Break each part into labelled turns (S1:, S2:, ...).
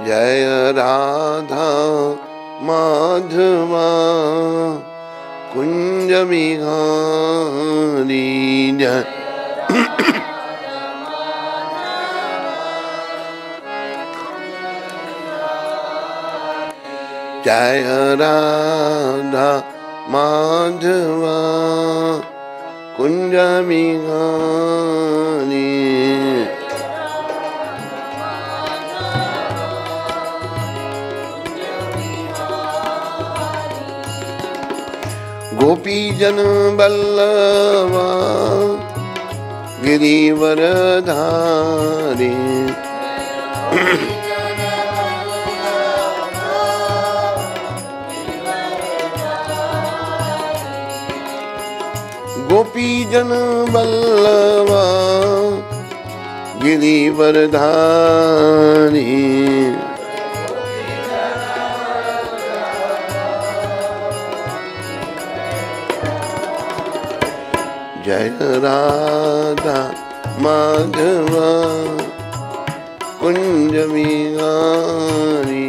S1: जय राधा माधवा कुंज बिहारी जय जय राधा माधवा कुंज बिहारी गोपी जन बल्लवा गिरिवर धारी गोपी जन बल्लवा गिरिवर धारी जय राधा माधवा कुंज बिहारी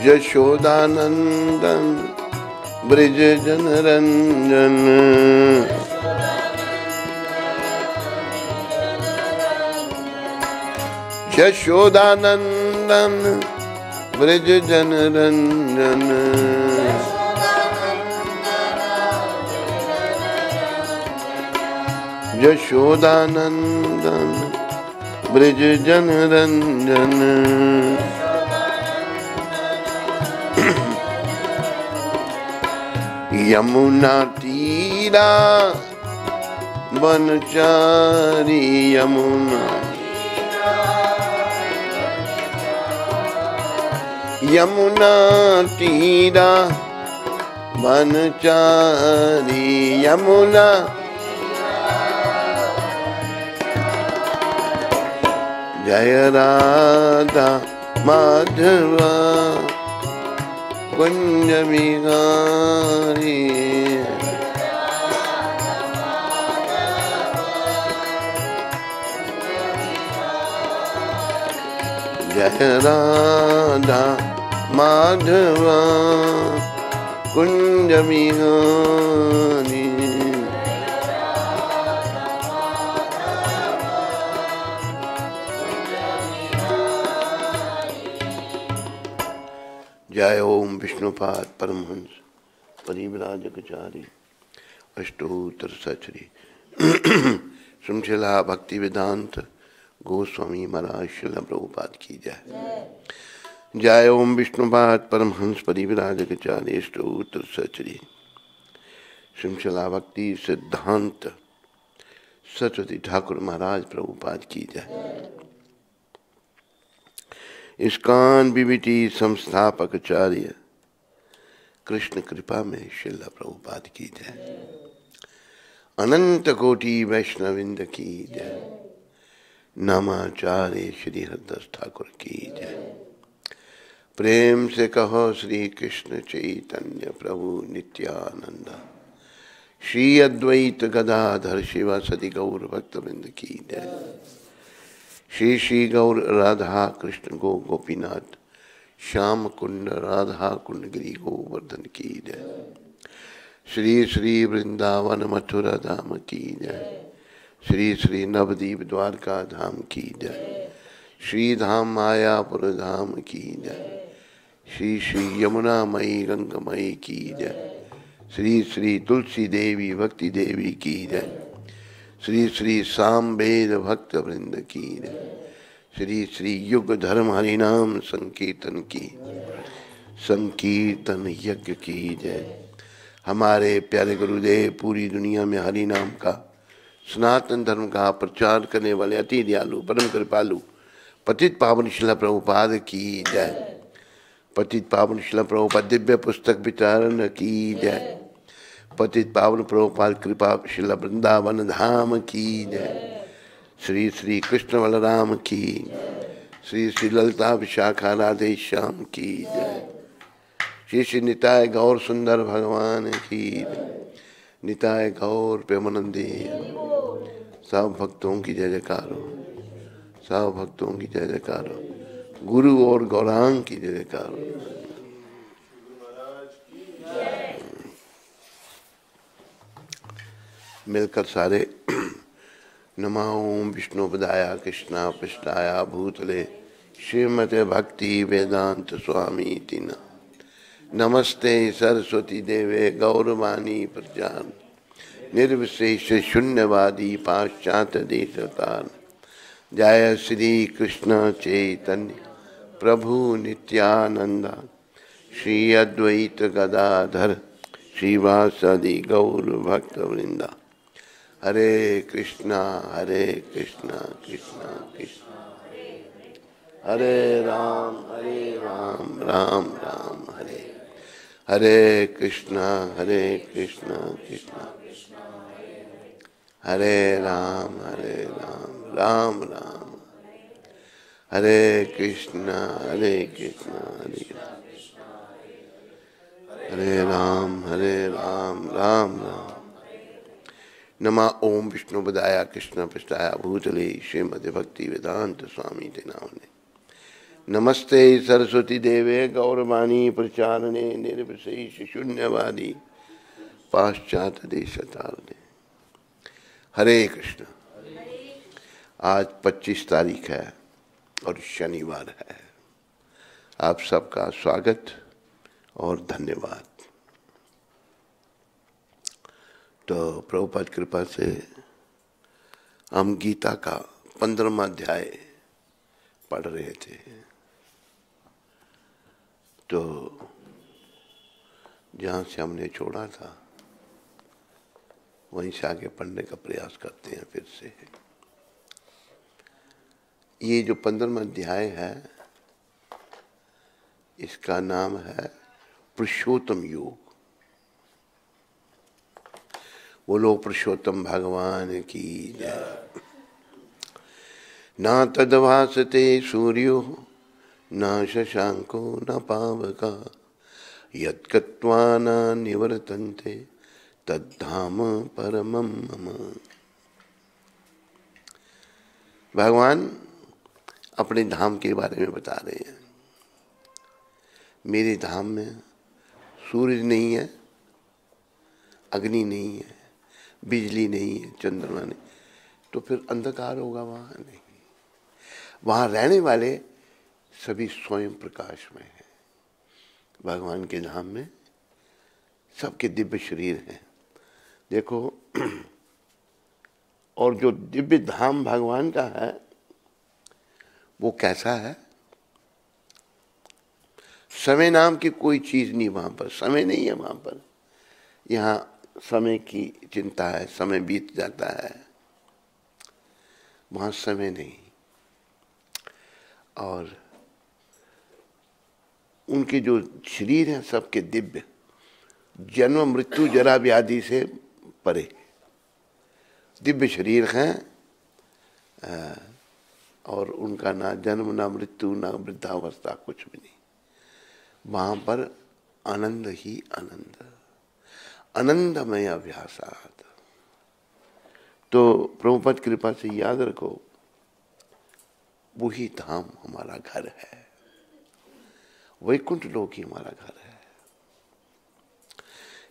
S1: यशोदानंदन ब्रज जन रंजन यशोदानंदन ब्रज जन रंजन यशोदानंदन ब्रज जन रंजन यमुना तीरा वनचारी यमुना यमुना तीरा वनचारी यमुना जय राधा माधवा कुंज बिहारी जय राधा माधवा कुंज बिहारी जय ओम विष्णुपाद परमहंस परिव्राजकचारी अष्टोत्तर सचरी श्रृंखला भक्ति वेदांत गोस्वामी महाराज श्रील प्रभुपाद की जय। जय ओम विष्णुपाद परमहंस परिव्राजकचारी अष्टोत्तर सचरी श्रृंखला भक्ति सिद्धांत सरस्वती ठाकुर महाराज प्रभुपाद की जय। इस्कॉन बीबीटी संस्थापक आचार्य कृष्ण कृपा में श्रील प्रभुपाद की जय। अनंत कोटि वैष्णविंद की जय। नामाचार्य श्री हरदास ठाकुर की जय। प्रेम से कहो श्री कृष्ण चैतन्य प्रभु नित्यानंद श्री अद्वैत गदाधर शिवासदि गौर भक्तवृंद की जय। श्री श्री गौर राधा कृष्ण गो गोपीनाथ श्याम कुंड राधा कुंड गिरी गोवर्धन की जय। श्री श्री वृंदावन मथुरा धाम की जय। श्री श्री नवदीप द्वारका धाम की जय। श्री धाम मायापुर धाम की जय। श्री श्री यमुना मई गंगमयी की जय। श्री श्री तुलसी देवी भक्ति देवी की जय। श्री श्री सामवेद भक्त वृंद की जय। श्री श्री युग धर्म हरिनाम संकीर्तन की संकीर्तन यज्ञ की जय। हमारे प्यारे गुरुदेव पूरी दुनिया में हरि नाम का सनातन धर्म का प्रचार करने वाले अति दयालु परम कृपालु पतित पावन शिला प्रभुपाद की जय। पतित पावन शिला प्रभुपाद दिव्य पुस्तक विचारण की जय। पतित पावन प्रभुपाद कृपा शिला वृंदावन धाम की जय। श्री श्री कृष्ण बलराम की, श्री श्री ललिता विशाखा राधे श्याम की जय। श्री श्री निताय गौर सुंदर भगवान की, निताय गौर प्रेमानंदी। सब भक्तों की जय जयकार हो, सब भक्तों की जय जयकार हो, गुरु और गौरांग की जय जयकार हो। मिलकर सारे नमः ओम विष्णुपदाय कृष्णा पृष्ठाय भूतले श्रीमते भक्ति वेदांत स्वामी तीना नमस्ते सरस्वती देवे गौरवाणी प्रचार निर्विशेष शून्यवादी पाश्चात्य देशतान। जय श्री कृष्ण चैतन्य प्रभु नित्यानंदा श्री अद्वैत गदाधर श्रीवासदि गौर भक्त वृंदा। हरे कृष्णा कृष्णा कृष्णा हरे राम राम राम हरे हरे कृष्णा कृष्णा हरे राम राम राम हरे कृष्णा हरे राम राम राम। नमः ओम विष्णुपदाय कृष्ण पृष्ठाय भूतले श्रीमद् भक्ति वेदांत स्वामी ते नामने। नमस्ते सरस्वती देवे गौरवाणी प्रचारणे निर्विशेष शून्यवादी पाश्चात्य देशतारणे। हरे कृष्ण। आज 25 तारीख है और शनिवार है। आप सबका स्वागत और धन्यवाद। तो प्रभुपाद कृपा से हम गीता का 15वां अध्याय पढ़ रहे थे। तो जहाँ से हमने छोड़ा था वहीं से आगे पढ़ने का प्रयास करते हैं फिर से। ये जो 15वां अध्याय है इसका नाम है पुरुषोत्तम योग। बोलो पुरुषोत्तम भगवान की जय। ना तद्भासते सूर्यो न शशांको न पावका यत्कत्वा न निवर्तन्ते तद्धाम परमं मम। भगवान अपने धाम के बारे में बता रहे हैं। मेरे धाम में सूरज नहीं है, अग्नि नहीं है, बिजली नहीं है, चंद्रमा नहीं, तो फिर अंधकार होगा वहाँ नहीं। वहाँ रहने वाले सभी स्वयं प्रकाश में हैं। भगवान के धाम में सबके दिव्य शरीर हैं। देखो, और जो दिव्य धाम भगवान का है वो कैसा है? समय नाम की कोई चीज नहीं वहां पर, समय नहीं है वहां पर। यहाँ समय की चिंता है, समय बीत जाता है, वहां समय नहीं। और उनके जो शरीर हैं सबके दिव्य, जन्म मृत्यु जरा व्याधि से परे दिव्य शरीर हैं। और उनका ना जन्म ना मृत्यु ना वृद्धावस्था, कुछ भी नहीं। वहां पर आनंद ही आनंद, आनंदमय अभ्यासात। तो प्रभुपद कृपा से याद रखो, वही धाम हमारा घर है, वैकुंठ लोक ही हमारा घर है।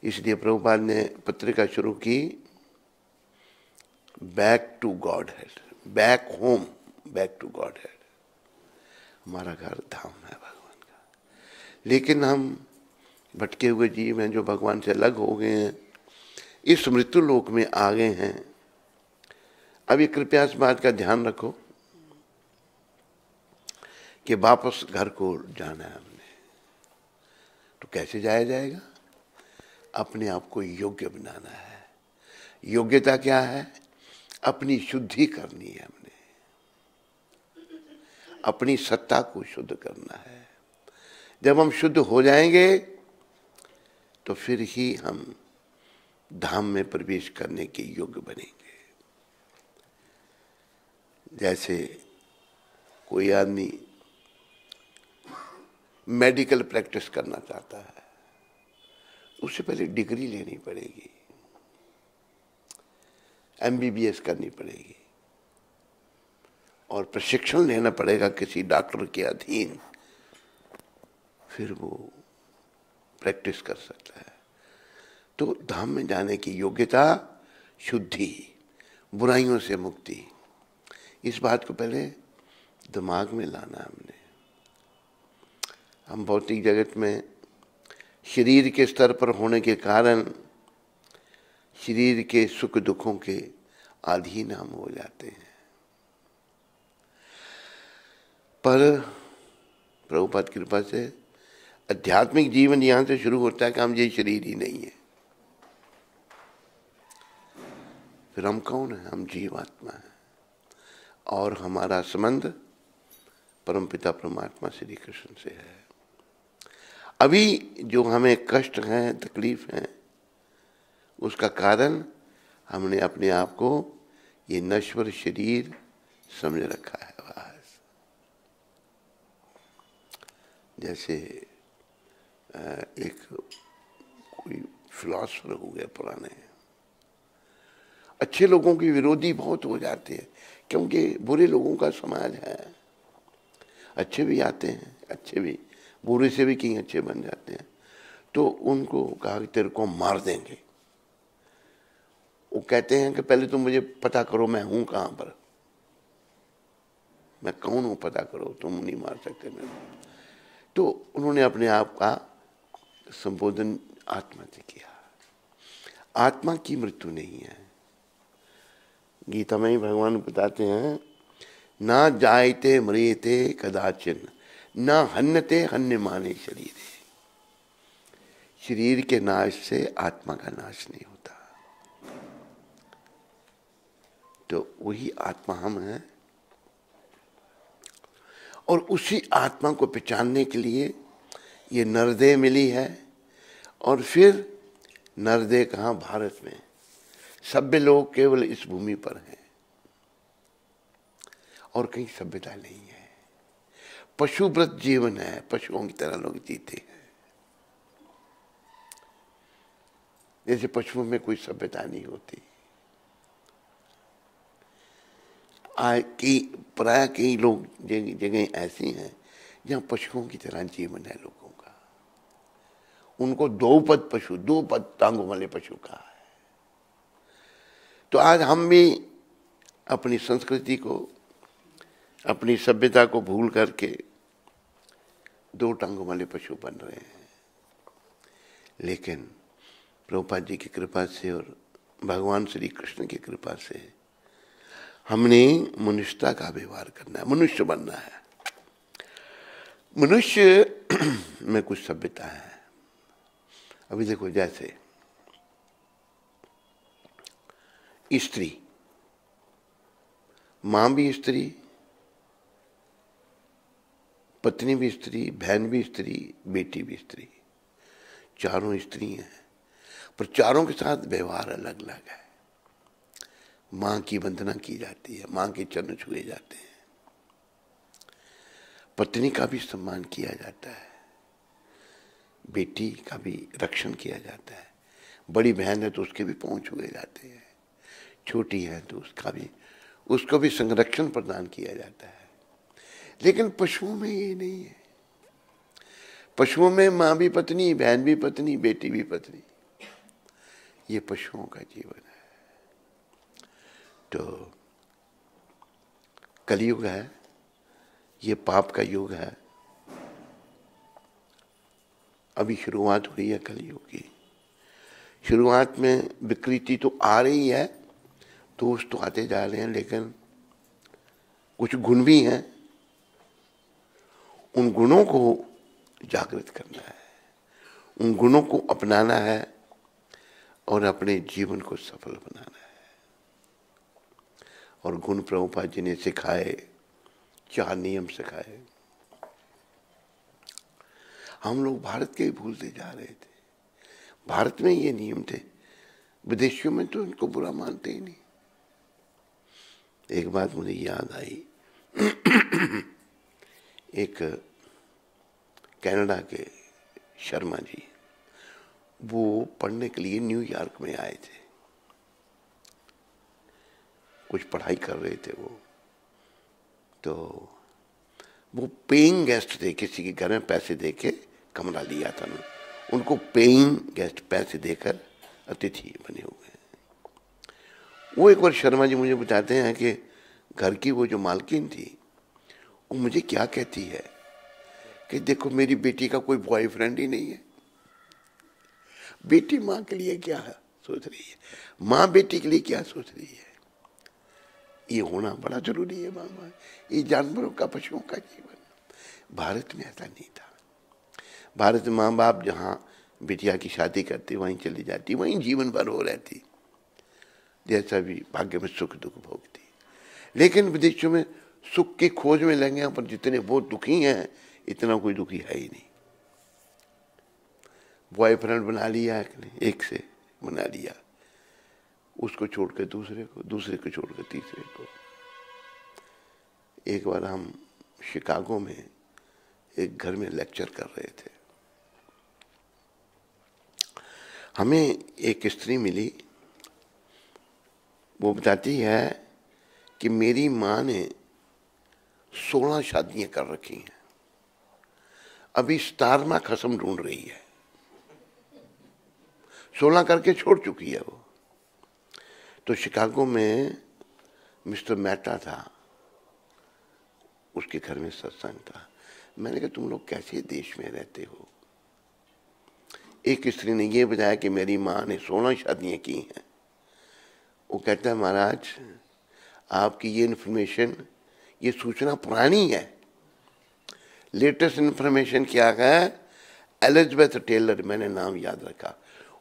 S1: इसलिए प्रभुपाद ने पत्रिका शुरू की, back to Godhead, back home, back to Godhead. हमारा घर धाम है भगवान का। लेकिन हम भटके हुए जीव हैं जो भगवान से अलग हो गए हैं, इस मृत्यु लोक में आ गए हैं। अभी कृपया इस बात का ध्यान रखो कि वापस घर को जाना है हमने। तो कैसे जाया जाएगा? अपने आप को योग्य बनाना है। योग्यता क्या है? अपनी शुद्धि करनी है हमने, अपनी सत्ता को शुद्ध करना है। जब हम शुद्ध हो जाएंगे तो फिर ही हम धाम में प्रवेश करने के योग्य बनेंगे। जैसे कोई आदमी मेडिकल प्रैक्टिस करना चाहता है, उससे पहले डिग्री लेनी पड़ेगी। MBBS करनी पड़ेगी और प्रशिक्षण लेना पड़ेगा किसी डॉक्टर के अधीन, फिर वो प्रैक्टिस कर सकता है। तो धाम में जाने की योग्यता शुद्धि, बुराइयों से मुक्ति, इस बात को पहले दिमाग में लाना हमने। हम भौतिक जगत में शरीर के स्तर पर होने के कारण शरीर के सुख दुखों के अधीन हम हो जाते हैं, पर प्रभुपाद की कृपा से आध्यात्मिक जीवन यहां से शुरू होता है कि हम ये शरीर ही नहीं है। फिर हम कौन है? हम जीवात्मा है और हमारा संबंध परमपिता परमात्मा श्री कृष्ण से है। अभी जो हमें कष्ट हैं, तकलीफ हैं, उसका कारण हमने अपने आप को ये नश्वर शरीर समझ रखा है। बस जैसे एक कोई फिलॉसफर हो गया पुराने, अच्छे लोगों के विरोधी बहुत हो जाते हैं क्योंकि बुरे लोगों का समाज है। अच्छे भी आते हैं, अच्छे भी बुरे से भी कहीं अच्छे बन जाते हैं। तो उनको कहा कि तेरे को मार देंगे। वो कहते हैं कि पहले तुम मुझे पता करो मैं हूं कहां पर, मैं कौन हूं पता करो, तुम नहीं मार सकते मेरे को। तो उन्होंने अपने आप का संबोधन आत्मा से किया। आत्मा की मृत्यु नहीं है। गीता में ही भगवान बताते हैं, ना जायते म्रियते कदाचिन ना हन्यते हन्यमाने शरीरे। शरीर के नाश से आत्मा का नाश नहीं होता। तो वही आत्मा हम हैं और उसी आत्मा को पहचानने के लिए ये नरदेह मिली है। और फिर नरदेह कहाँ? भारत में। सभ्य लोग केवल इस भूमि पर हैं और कहीं सभ्यता नहीं है। पशुव्रत जीवन है, पशुओं की तरह लोग जीते हैं। जैसे पशुओं में कोई सभ्यता नहीं होती। प्राय कई लोग जगह ऐसी हैं जहाँ पशुओं की तरह जीवन है लोगों का। उनको दो पद टांगों वाले पशु कहा है। तो आज हम भी अपनी संस्कृति को, अपनी सभ्यता को भूल करके दो टांगों वाले पशु बन रहे हैं। लेकिन प्रभुपाद जी की कृपा से और भगवान श्री कृष्ण की कृपा से हमने मनुष्यता का व्यवहार करना है, मनुष्य बनना है। मनुष्य में कुछ सभ्यता है। अभी देखो, जैसे स्त्री, मां भी स्त्री, पत्नी भी स्त्री, बहन भी स्त्री, बेटी भी स्त्री, चारों स्त्री हैं, पर चारों के साथ व्यवहार अलग अलग है। मां की वंदना की जाती है, मां के चरण छुए जाते हैं, पत्नी का भी सम्मान किया जाता है, बेटी का भी रक्षण किया जाता है, बड़ी बहन है तो उसके भी पांव छुए जाते हैं, छोटी है तो उसको भी संरक्षण प्रदान किया जाता है। लेकिन पशुओं में ये नहीं है। पशुओं में मां भी पत्नी, बहन भी पत्नी, बेटी भी पत्नी, ये पशुओं का जीवन है। तो कलयुग है, ये पाप का युग है। अभी शुरुआत हुई है कलयुग की। शुरुआत में विकृति तो आ रही है, दोष तो आते जा रहे हैं, लेकिन कुछ गुण भी हैं। उन गुणों को जागृत करना है, उन गुणों को अपनाना है और अपने जीवन को सफल बनाना है। और गुण प्रभुपाद जी ने सिखाए, 4 नियम सिखाए। हम लोग भारत के ही भूलते जा रहे थे। भारत में ये नियम थे, विदेशियों में तो इनको बुरा मानते ही नहीं। एक बात मुझे याद आई, एक कनाडा के शर्मा जी, वो पढ़ने के लिए न्यूयॉर्क में आए थे। कुछ पढ़ाई कर रहे थे तो वो पेइंग गेस्ट थे, किसी के घर में पैसे दे के कमरा लिया था ना, उनको पेइंग गेस्ट पैसे देकर अतिथि बने हुए हैं। वो एक बार शर्मा जी मुझे बताते हैं कि घर की वो जो मालकिन थी वो मुझे क्या कहती है कि देखो मेरी बेटी का कोई बॉयफ्रेंड ही नहीं है। बेटी माँ के लिए क्या सोच रही है, माँ बेटी के लिए क्या सोच रही है, ये होना बड़ा जरूरी है मामा। ये जानवरों का, पशुओं का जीवन। भारत में ऐसा नहीं था। भारत में माँ बाप जहाँ बिटिया की शादी करती वहीं चली जाती, वहीं जीवन भर हो रहती, जैसा भी भाग्य में सुख दुख भोगती। लेकिन विदेशों में सुख की खोज में लगे हैं, पर जितने वो दुखी हैं इतना कोई दुखी है ही नहीं। बॉयफ्रेंड बना लिया एक से बना लिया, उसको छोड़कर दूसरे को, दूसरे को छोड़कर तीसरे को। एक बार हम शिकागो में एक घर में लेक्चर कर रहे थे, हमें एक स्त्री मिली, वो बताती है कि मेरी माँ ने 16 शादियां कर रखी हैं, अभी 17वां खसम ढूंढ रही है। 16 करके छोड़ चुकी है वो। तो शिकागो में मिस्टर मेहता था, उसके घर में सत्संग था। मैंने कहा तुम लोग कैसे देश में रहते हो। एक स्त्री ने यह बताया कि मेरी माँ ने 16 शादियां की हैं। वो कहता है महाराज आपकी ये इन्फॉर्मेशन, ये सूचना पुरानी है, लेटेस्ट इन्फॉर्मेशन क्या है, एलिजाबेथ टेलर, मैंने नाम याद रखा,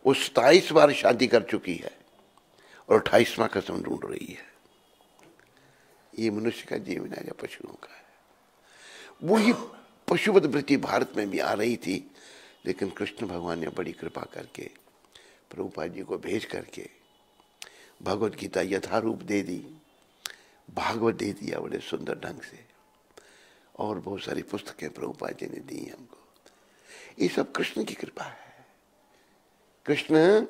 S1: वो 27 बार शादी कर चुकी है और 28वां कसम ढूंढ रही है। ये मनुष्य का जीवन है या पशुओं का है। वही पशुवत वृत्ति भारत में भी आ रही थी, लेकिन कृष्ण भगवान ने बड़ी कृपा करके प्रभुपाद जी को भेज करके भगवत गीता यथारूप दे दी, भागवत दे दिया बड़े सुंदर ढंग से, और बहुत सारी पुस्तकें प्रभुपाद जी ने दी हमको। ये सब कृष्ण की कृपा है। कृष्ण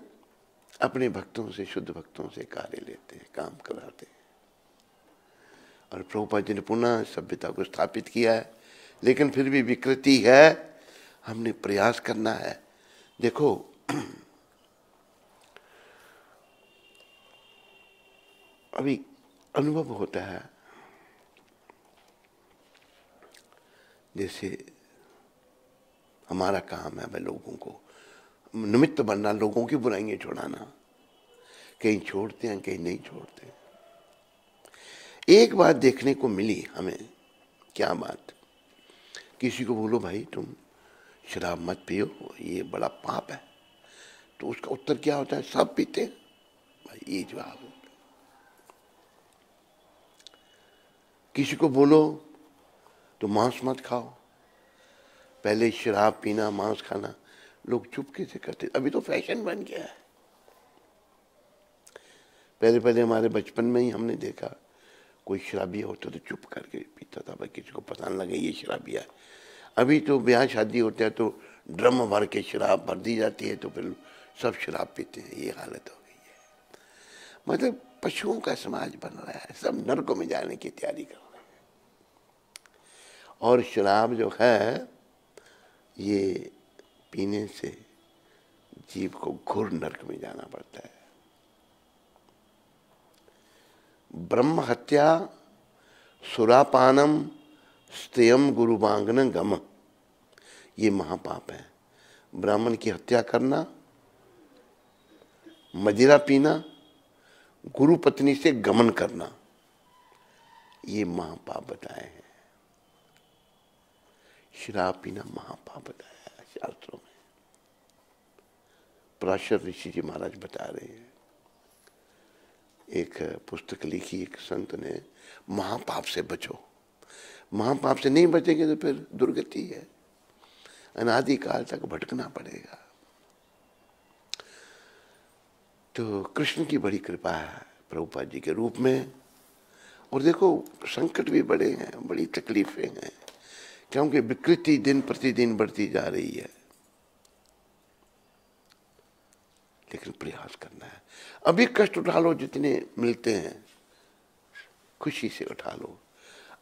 S1: अपने भक्तों से, शुद्ध भक्तों से कार्य लेते हैं, काम कराते हैं। और प्रभुपाद जी ने पुनः सभ्यता को स्थापित किया है, लेकिन फिर भी विकृति है, हमने प्रयास करना है। देखो अभी अनुभव होता है, जैसे हमारा काम है भाई लोगों को निमित्त बनना, लोगों की बुराइयां छुड़ाना। कहीं छोड़ते हैं, कहीं नहीं छोड़ते। एक बात देखने को मिली हमें, क्या बात, किसी को बोलो भाई तुम शराब मत पियो, ये बड़ा पाप है, तो उसका उत्तर क्या होता है, सब पीते हैं। भाई ये जवाब होता है। किसी को बोलो तो मांस मत खाओ, पहले शराब पीना, मांस खाना लोग चुपके से करते, अभी तो फैशन बन गया है। पहले पहले हमारे बचपन में ही हमने देखा, कोई शराबी होता तो चुप करके पीता था, भाई किसी को पता न लगे ये शराबिया है। अभी तो ब्याह शादी होता है तो ड्रम भर के शराब भर दी जाती है, तो फिर सब शराब पीते हैं। ये हालत हो गई है। मतलब पशुओं का समाज बन रहा है, सब नरकों में जाने की तैयारी कर रहे हैं। और शराब जो है ये पीने से जीव को घोर नरक में जाना पड़ता है। ब्रह्म हत्या सुरापानम स्तेयम गुरुवांगन गम, ये महापाप है। ब्राह्मण की हत्या करना, मदिरा पीना, गुरु पत्नी से गमन करना, ये महापाप बताए हैं। शराब पीना महापाप बताया है शास्त्रों में। पराशर ऋषि जी महाराज बता रहे हैं, एक पुस्तक लिखी एक संत ने, महापाप से बचो। महापाप से नहीं बचेंगे तो फिर दुर्गति है, अनादिकाल तक भटकना पड़ेगा। तो कृष्ण की बड़ी कृपा है प्रभुपाद जी के रूप में। और देखो संकट भी बड़े हैं, बड़ी तकलीफें हैं, क्योंकि विकृति दिन प्रतिदिन बढ़ती जा रही है। लेकिन प्रयास करना है। अभी कष्ट उठा लो जितने मिलते हैं, खुशी से उठा लो,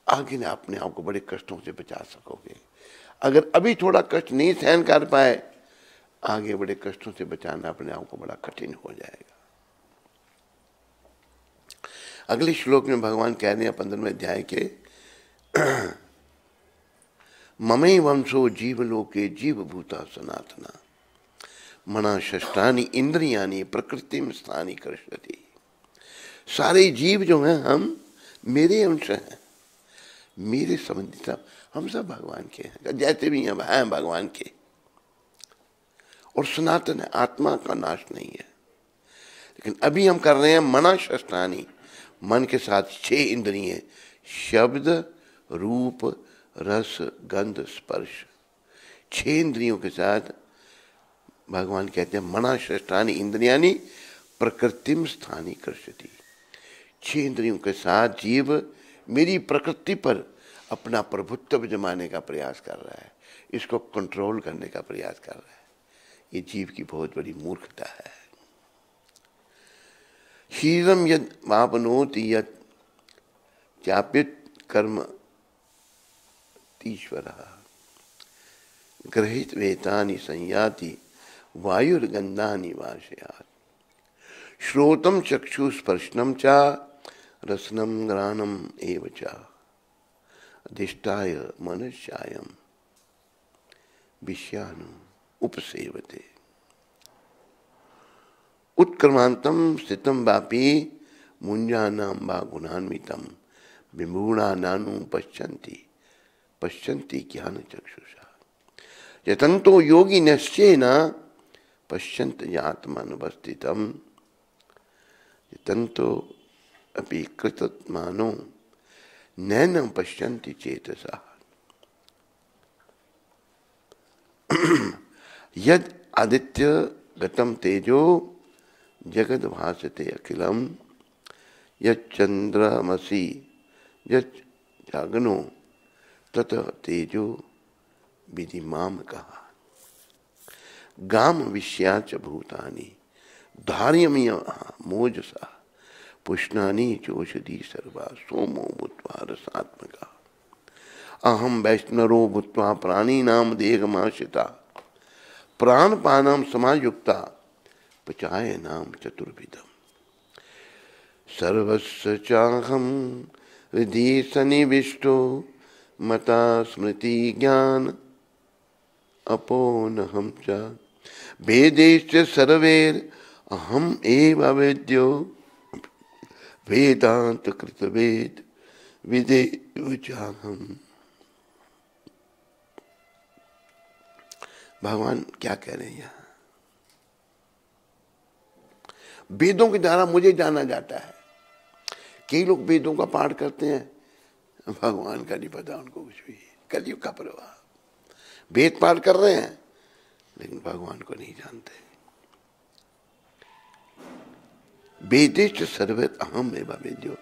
S1: आगे ना अपने आप को बड़े कष्टों से बचा सकोगे। अगर अभी थोड़ा कष्ट नहीं सहन कर पाए, आगे बड़े कष्टों से बचाना अपने आप को बड़ा कठिन हो जाएगा। अगले श्लोक में भगवान कह रहे हैं 15वें अध्याय के, ममई वंशो जीवलोके जीवभूता सनातना मना षष्ठानि इंद्रियानि प्रकृतिम स्थानी कर्षति। सारे जीव जो हैं हम मेरे अंश हैं, मेरे संबंधी सब, हम सब भगवान के हैं, जैसे भी हैं भगवान के। और सनातन है, आत्मा का नाश नहीं है। लेकिन अभी हम कर रहे हैं मना षष्ठानि, मन के साथ 6 इंद्रिय, शब्द रूप रस गंध स्पर्श, 6 इंद्रियों के साथ भगवान कहते हैं मना षष्ठानि इंद्रियानि प्रकृतिम स्थानी कर्षति। 6 इंद्रियों के साथ जीव मेरी प्रकृति पर अपना प्रभुत्व जमाने का प्रयास कर रहा है, इसको कंट्रोल करने का प्रयास कर रहा है। ये जीव की बहुत बड़ी मूर्खता है। शीरम यद वापनोति यद चाप्युत कर्म ईश्वर गृहीत वेतानि संयाति वायुर्गंधानि वाशयात् श्रोतम चक्षु स्पर्शनम च रसनम ग्रानम एव च अधिष्ठाय मनश्चायम विषयानु उपसेवते उत्क्रमांतम स्थितम वापि मुंजानां वा गुणान्वितम विमूढ़ानानु पश्यन्ति ज्ञान चक्षुषा यतन्तो योगी निश्चयेन पश्यन्त आत्मानुवस्थितम यतन्तो अपि कृतमानो नैनं पश्यन्ति चेतसा यद आदित्य गतम तेजो जगद भासते अखिलम यच्चंद्रमसि यच्चाग्नो तत तेजो विधि माम कहा गाम विषयाच भूतानि धार्यमिय मोजसा पुष्णानि चोषधि सर्वा सोमो भूत्वा रसात्मका अहम वैष्णरो भूत्वा प्राणीनाम देहमाश्रिता प्राणपानां समायुक्ता पचाय नाम चतुर्विधम सर्वस्य चाहम हृदि सन्निविष्टो मता स्मृति ज्ञान अपोनहम च वेदेश्च सर्वैर् अहम एव वेद्यो वेदांत कृत वेद विदेव चाहम। भगवान क्या कह रहे हैं यहाँ? वेदों के द्वारा मुझे जाना जाता है। कई लोग वेदों का पाठ करते हैं, भगवान का नहीं पता उनको कुछ भी, कलयुग का प्रभाव। वेद पाठ कर रहे हैं लेकिन भगवान को नहीं जानते। वेदेश्च सर्वैर् अहम एव वेद्यो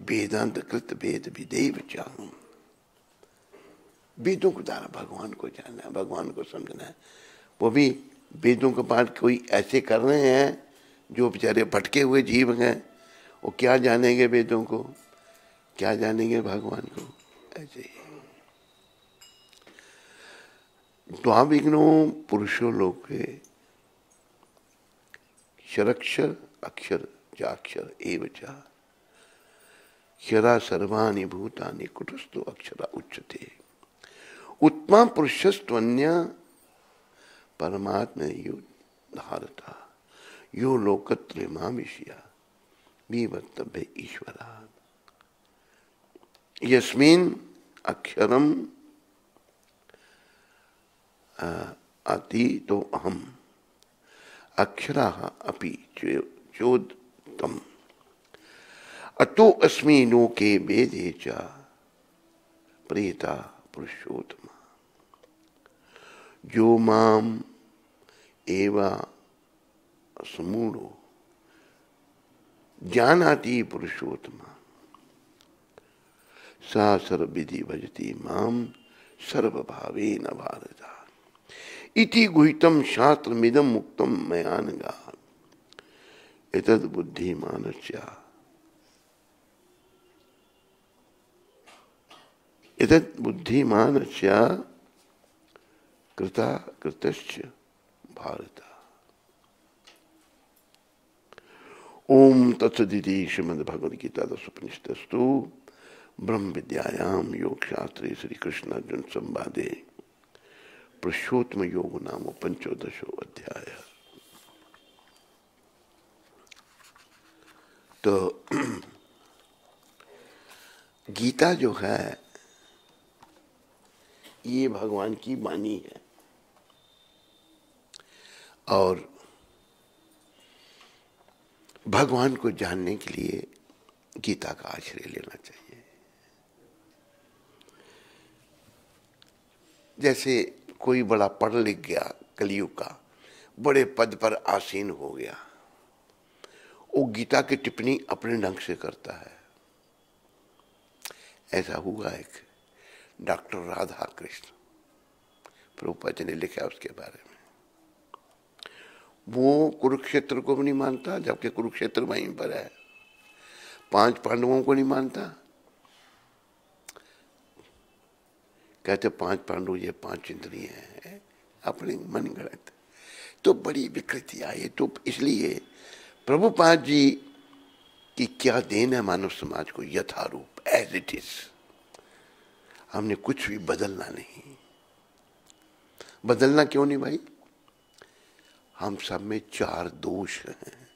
S1: वेदांत कृत वेद विदेव चाहम। वेदों के द्वारा भगवान को जानना है, भगवान को समझना है। वो भी वेदों का पाठ कोई ऐसे कर रहे हैं जो बेचारे भटके हुए जीव हैं, वो क्या जानेंगे वेदों को, क्या जानेंगे भगवान को। ऐसे ही द्वाविघ्नो पुरुषो लोके क्षरक्षर अक्षर चाक्षर एव च क्षरा सर्वाणि भूतानि कुटस्थो अक्षरा उच्यते उत्तमा पुरुषस्त्वन्य परमात्मा धारता यो लोकत्रयमाविश्य विवर्तव्य ईश्वरा यस्मिन् अक्षरम अति तो अहम अक्षराः अपि चोदतम अतो अस्मि लोके वेदे च प्रेता पुरुषोत्तम जो माम एवा समूढ़ो जानाति पुरुषोत्तम सा सर्वविधि भजति माम सर्वभावेन भारत इति गुहितम शास्त्रमिदं मुक्तम मयानघा एतद् बुद्धिमानस्य एतत् बुद्धिमानस्य कृता कृतश्च भारत। ओम तत्सदिति श्रीमद्भगवद्गीता उपनिषदस्तु ब्रह्म विद्यायाम योग शास्त्रे श्री कृष्ण अर्जुन संवादे पुरुषोत्तम योग नाम पंचोदशो अध्याय। तो गीता जो है ये भगवान की वाणी है और भगवान को जानने के लिए गीता का आश्रय लेना चाहिए। जैसे कोई बड़ा पढ़ लिख गया, कलयुग का बड़े पद पर आसीन हो गया, वो गीता की टिप्पणी अपने ढंग से करता है। ऐसा हुआ एक डॉक्टर राधा कृष्ण, प्रभुपाद जी ने लिखा उसके बारे में। वो कुरुक्षेत्र को भी नहीं मानता, जबकि कुरुक्षेत्र वहीं पर है। 5 पांडवों को नहीं मानता, कहते 5 पांडव ये 5 इंद्रिय हैं, अपने मन गणित। तो बड़ी विकृति आई। तो इसलिए प्रभुपाद जी की क्या देन है मानव समाज को, यथारूप एज इट इज। हमने कुछ भी बदलना नहीं। बदलना क्यों नहीं भाई? हम सब में 4 दोष हैं।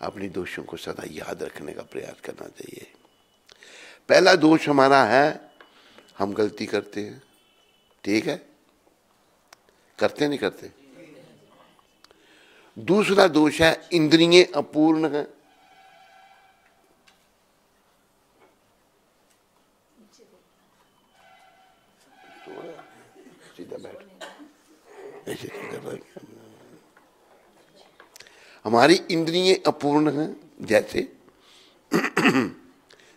S1: अपने दोषों को सदा याद रखने का प्रयास करना चाहिए। पहला दोष हमारा है, हम गलती करते हैं। ठीक है, करते नहीं करते। दूसरा दोष है इंद्रिय अपूर्ण है। सीधा बैठ, ऐसे हमारी इंद्रिय अपूर्ण है। जैसे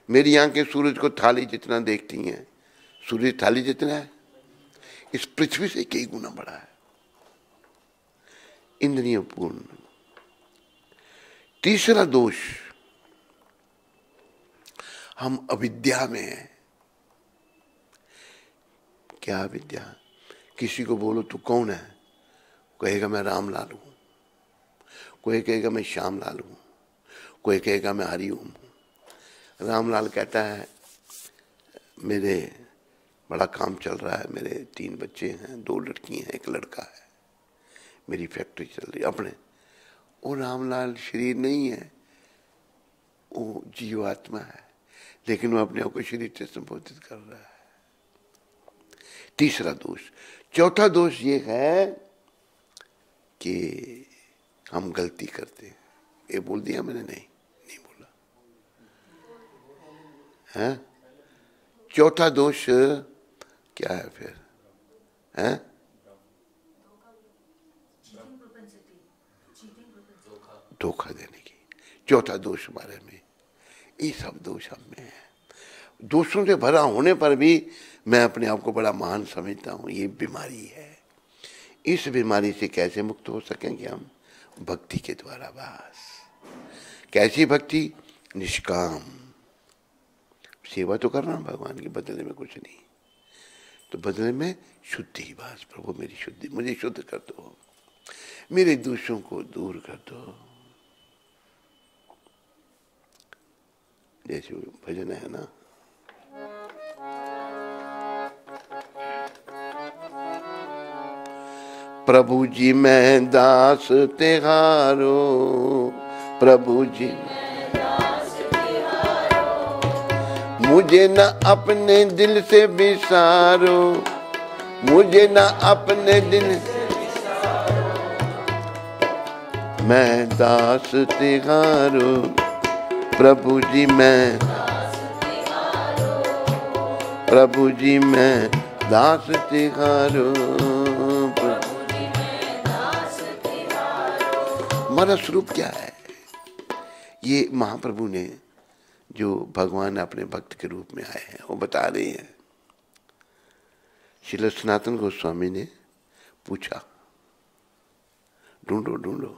S1: मेरी आंखें सूरज को थाली जितना देखती हैं, सूर्य थाली जितना है, इस पृथ्वी से कई गुना बड़ा है। इंद्रिय पूर्ण। तीसरा दोष, हम अविद्या में हैं। क्या अविद्या? किसी को बोलो तू कौन है, कहेगा मैं रामलाल हूं, कोई कहेगा मैं श्यामलाल हूं, कोई कहेगा मैं हरिओम हूं। रामलाल कहता है मेरे बड़ा काम चल रहा है, मेरे 3 बच्चे हैं, 2 लड़की हैं, 1 लड़का है, मेरी फैक्ट्री चल रही है अपने। वो रामलाल शरीर नहीं है, वो जीवात्मा है, लेकिन वो अपने आप को शरीर से संबोधित कर रहा है। तीसरा दोष। चौथा दोष ये है कि हम गलती करते हैं। ये बोल दिया मैंने? नहीं बोला है। चौथा दोष क्या है फिर? हैं? धोखा देने की। चौथा दोष हमारे में। ये सब दोष हम में है। दोषों से भरा होने पर भी मैं अपने आप को बड़ा महान समझता हूं। ये बीमारी है। इस बीमारी से कैसे मुक्त हो सकेंगे हम? भक्ति के द्वारा बस। कैसी भक्ति? निष्काम सेवा तो करना भगवान के, बदले में कुछ नहीं। तो बदले में शुद्धि ही बस। प्रभु मेरी शुद्धि, मुझे शुद्ध कर दो, मेरे दोषों को दूर कर दो। जैसे भजन है ना, प्रभु जी मैं दास तिहारो, प्रभु जी मुझे न अपने दिल से विसारो, मुझे न अपने दिल से विसारो, मैं दास तिहारो, प्रभु जी मैं, प्रभु जी मैं दास तिहारो। हमारा स्वरूप क्या है? ये महाप्रभु ने, जो भगवान अपने भक्त के रूप में आए हैं, वो बता रहे हैं। श्रील सनातन गोस्वामी ने पूछा, ढूंढो ढूंढो।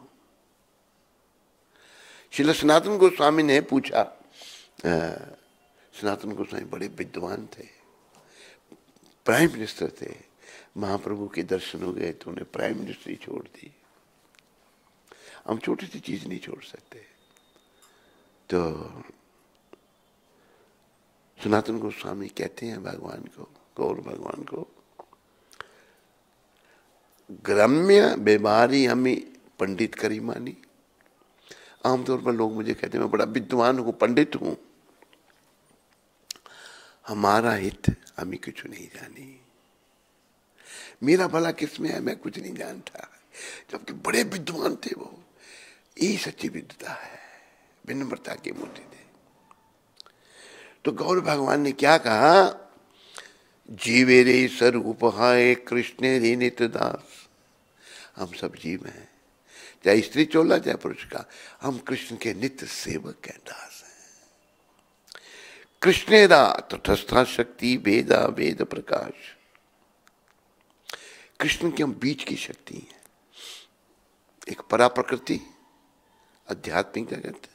S1: श्रील सनातन गोस्वामी ने पूछा। सनातन गोस्वामी बड़े विद्वान थे, प्राइम मिनिस्टर थे, महाप्रभु के दर्शन हो गए तो उन्हें प्राइम मिनिस्ट्री छोड़ दी। हम छोटी सी चीज नहीं छोड़ सकते। तो सनातन गोस्वामी कहते हैं भगवान को, गौर भगवान को, ग्राम्य बीमारी हमें पंडित करी मानी। आमतौर पर लोग मुझे कहते हैं मैं बड़ा विद्वान हूं, पंडित हूं, हमारा हित हमें कुछ नहीं जानी, मेरा भला किसमें है मैं कुछ नहीं जानता। जबकि बड़े विद्वान थे वो। यही सच्ची विद्वता है, विनम्रता की मूर्ति थे। तो गौर भगवान ने क्या कहा, जीवे रे स्वरूप है कृष्ण रे नित दास। हम सब जीव हैं, चाहे स्त्री चोला चाहे पुरुष का, हम कृष्ण के नित्य सेवक हैं, दास हैं। कृष्णेरा तटस्था शक्ति वेदा वेद प्रकाश। कृष्ण के हम बीच की शक्ति है। एक परा प्रकृति आध्यात्मिक जगत,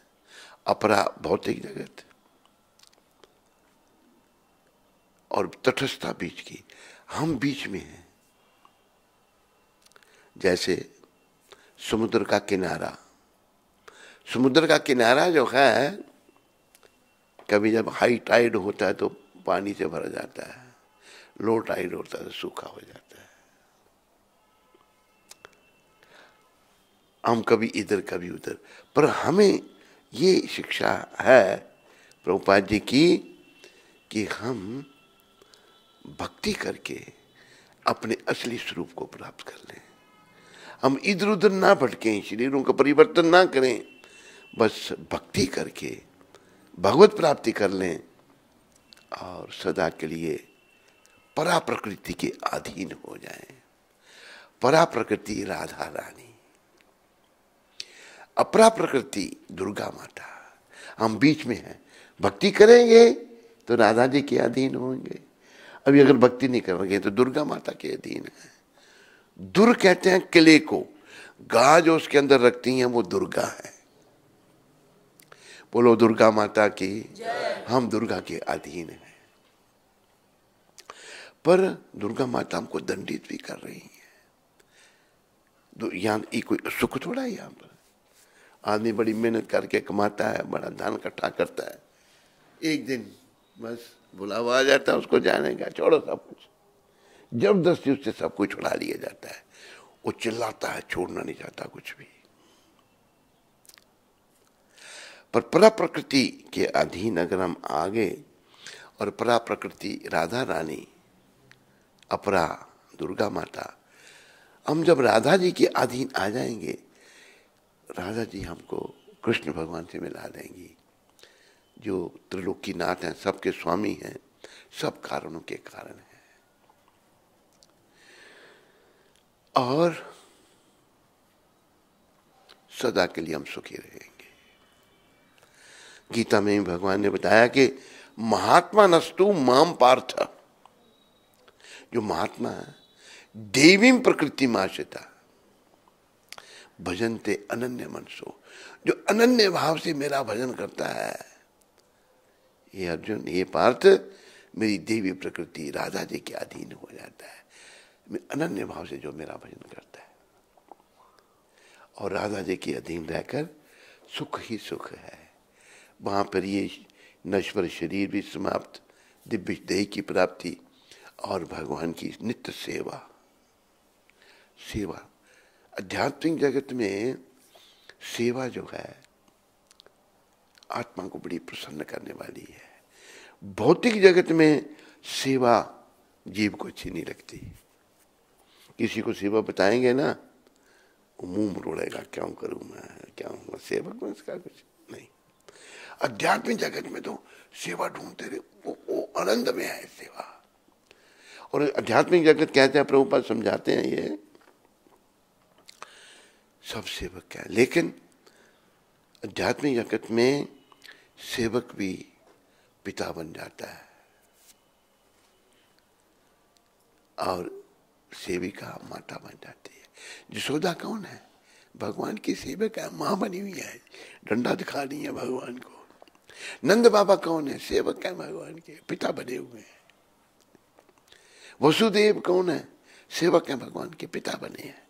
S1: अपरा भौतिक जगत, और तटस्थता बीच की। हम बीच में हैं। जैसे समुद्र का किनारा, समुद्र का किनारा जो है, कभी जब हाई टाइड होता है तो पानी से भर जाता है, लो टाइड होता है तो सूखा हो जाता है। हम कभी इधर कभी उधर, पर हमें ये शिक्षा है प्रभुपाद जी की कि हम भक्ति करके अपने असली स्वरूप को प्राप्त कर लें। हम इधर उधर ना भटकें, शरीरों का परिवर्तन ना करें, बस भक्ति करके भगवत प्राप्ति कर लें और सदा के लिए परा प्रकृति के अधीन हो जाएं। परा प्रकृति राधा रानी, अपरा प्रकृति दुर्गा माता। हम बीच में हैं। भक्ति करेंगे तो राधा जी के अधीन होंगे, अभी अगर भक्ति नहीं करेंगे तो दुर्गा माता के अधीन है। दुर कहते हैं किले को, गाय जो उसके अंदर रखती हैं वो दुर्गा है। बोलो दुर्गा माता की। हम दुर्गा के अधीन हैं, पर दुर्गा माता हमको दंडित भी कर रही है। यहाँ कोई सुख थोड़ा है। यहाँ पर आदमी बड़ी मेहनत करके कमाता है, बड़ा धन इकट्ठा करता है, एक दिन बस बुलावा आ जाता है उसको जाने का, छोड़ो सब कुछ, जबरदस्ती उससे सब कुछ छुड़ा लिया जाता है। वो चिल्लाता है, छोड़ना नहीं चाहता कुछ भी। पर परा प्रकृति के अधीन अगर हम आ गए, और परा प्रकृति राधा रानी, अपरा दुर्गा माता, हम जब राधा जी के अधीन आ जाएंगे, राधा जी हमको कृष्ण भगवान से मिला देंगी, जो त्रिलोकीनाथ हैं, सबके स्वामी हैं, सब कारणों के कारण हैं। और सदा के लिए हम सुखी रहेंगे। गीता में भगवान ने बताया कि महात्मा नस्तु माम पार्थ, जो महात्मा है, देवीं प्रकृति माशिता भजनते अनन्य मनसो, जो अनन्य भाव से मेरा भजन करता है, ये अर्जुन, ये पार्थ मेरी देवी प्रकृति राधा जी के अधीन हो जाता है। मैं अनन्य भाव से जो मेरा भजन करता है, और राधा जी के अधीन रहकर सुख ही सुख है। वहां पर ये नश्वर शरीर भी समाप्त, दिव्य देह की प्राप्ति और भगवान की नित्य सेवा। सेवा आध्यात्मिक जगत में सेवा जो है आत्मा को बड़ी प्रसन्न करने वाली है। भौतिक जगत में सेवा जीव को अच्छी नहीं लगती। किसी को सेवा बताएंगे ना, वो मुंह मरोड़ेगा, क्यों करूं मैं, क्या हूँ सेवक में, इसका कुछ नहीं। आध्यात्मिक जगत में तो सेवा ढूंढते रहे, वो आनंद में है सेवा। और आध्यात्मिक जगत कहते हैं, प्रभुपाद समझाते हैं, ये सब सेवक है, लेकिन आध्यात्मिक जगत में सेवक भी पिता बन जाता है और सेविका माता बन जाती है। यशोदा कौन है? भगवान की सेवक है, मां बनी हुई है, डंडा दिखा रही है भगवान को। नंद बाबा कौन है? सेवक है भगवान के, पिता बने हुए हैं। वसुदेव कौन है? सेवक हैं, भगवान के पिता बने हैं।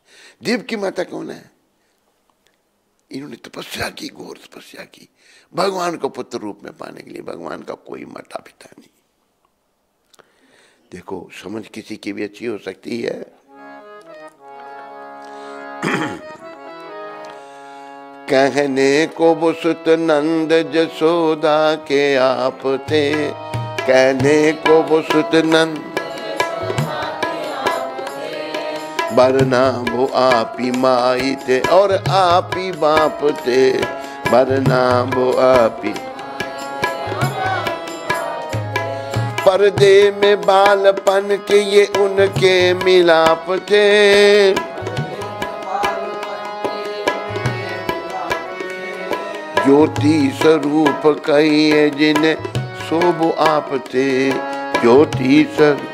S1: देव की माता कौन है? इन्होंने तपस्या की, घोर तपस्या की भगवान को पुत्र रूप में पाने के लिए। भगवान का कोई माता पिता नहीं। देखो, समझ किसी की भी अच्छी हो सकती है। कहने को वो सुत नंद जसोदा के आप थे, कहने को वो सुत नंद, वरना वो आप ही माई थे और आप ही बाप थे, वरना वो आप ही। पर्दे में बालपन के ये उनके मिलाप थे, ज्योति स्वरूप कहिए जिन्हें शोभ आप थे, ज्योति स्वरूप।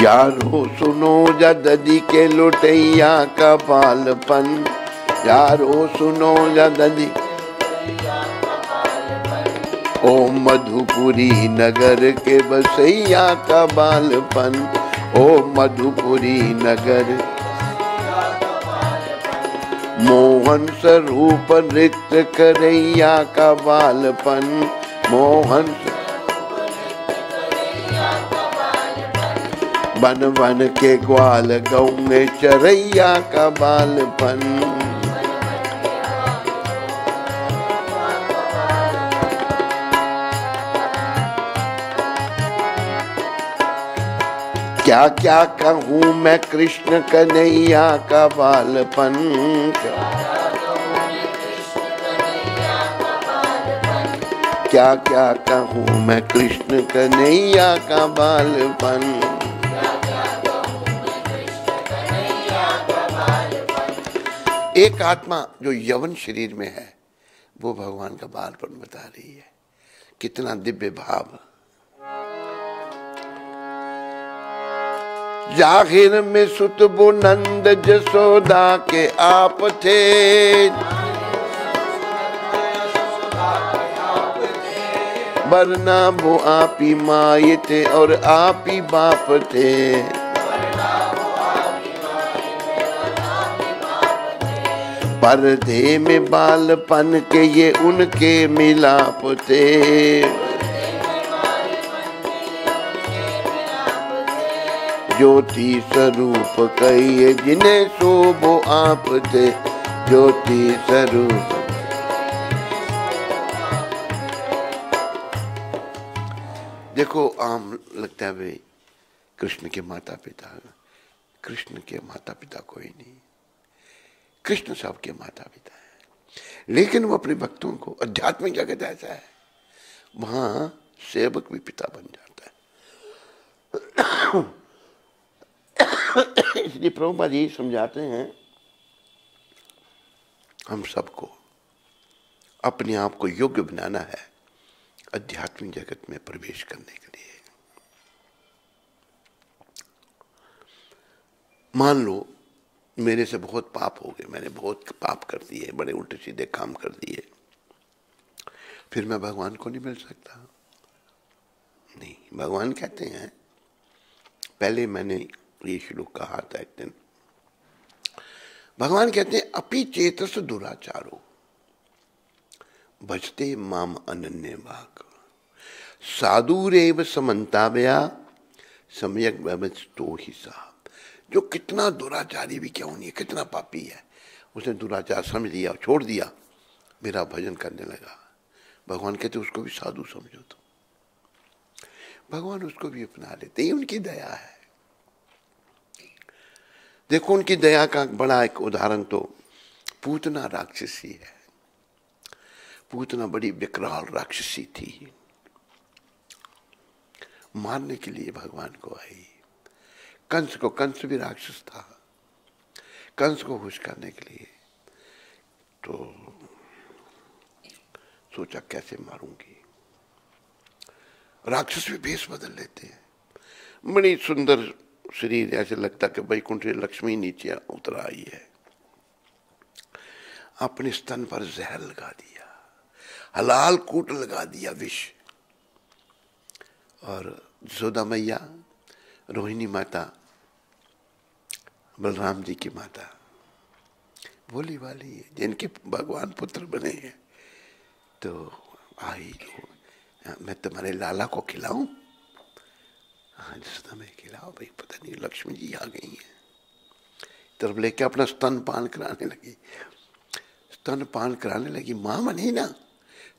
S1: यारो सुनो जददी के लुटैया का बालपन, यारो सुनो जददी ओ मधुपुरी नगर के बसैया का बालपन, ओ मधुपुरी नगर। मोहन स्वरूप नृत्य करैया का बालपन, मोहन बन बन के ग्वाल गऊ में चरैया का बालपन। क्या क्या कहूँ मैं कृष्ण कन्हैया का बालपन, क्या क्या कहूँ मैं कृष्ण कन्हैया का बालपन। एक आत्मा जो यवन शरीर में है वो भगवान का बालपन बता रही है। कितना दिव्य भाव। जाहिर में सुत वो नंद जसोदा के आप थे, वरना वो आप ही माई थे और आप ही बाप थे। पर्दे में बालपन के ये उनके मिलाप थे, ज्योति स्वरूप कहिए जिन्हें शोभो आप थे, ज्योति स्वरूप। देखो, आम लगता है भाई कृष्ण के माता पिता, कृष्ण के माता पिता कोई नहीं। कृष्ण सबके माता पिता है, लेकिन वो अपने भक्तों को, आध्यात्मिक जगत ऐसा है वहां सेवक भी पिता बन जाता है। इसलिए प्रभुपाद जी समझाते हैं हम सबको अपने आप को योग्य बनाना है आध्यात्मिक जगत में प्रवेश करने के लिए। मान लो मेरे से बहुत पाप हो गए, मैंने बहुत पाप कर दिए, बड़े उल्टे सीधे काम कर दिए, फिर मैं भगवान को नहीं मिल सकता? नहीं, भगवान कहते हैं, पहले मैंने ये श्लोक कहा था एक दिन, भगवान कहते हैं अपि चेतस दुराचारो भजते माम अनन्य भाग साधुरेव समन्ताव्या सम्यक व्यवस्थो ही साहब। जो कितना दुराचारी भी क्यों नहीं है, कितना पापी है, उसने दुराचार समझ लिया, छोड़ दिया, मेरा भजन करने लगा, भगवान कहते उसको भी साधु समझो। तो भगवान उसको भी अपना लेते, ये उनकी दया है। देखो, उनकी दया का बड़ा एक उदाहरण तो पूतना राक्षसी है। पूतना बड़ी विकराल राक्षसी थी, मारने के लिए भगवान को आई। कंस को, कंस भी राक्षस था, कंस को खुश करने के लिए तो सोचा कैसे मारूंगी। राक्षस भी भेष बदल लेते हैं, बड़ी सुंदर शरीर ऐसे लगता कि वैकुंठ से लक्ष्मी नीचे उतर आई है। अपने स्तन पर जहर लगा दिया, हलाल कूट लगा दिया, विष। और यशोदा मैया, रोहिणी माता, बलराम जी की माता, भोली वाली है, जिनके भगवान पुत्र बने हैं, तो आई तो मैं तुम्हारे लाला को खिलाऊं? हाँ यशोदा मैं खिलाओ भाई, पता नहीं लक्ष्मी जी आ गई हैं। तरफ लेके अपना स्तन पान कराने लगी, स्तन पान कराने लगी। माँ बनी ना,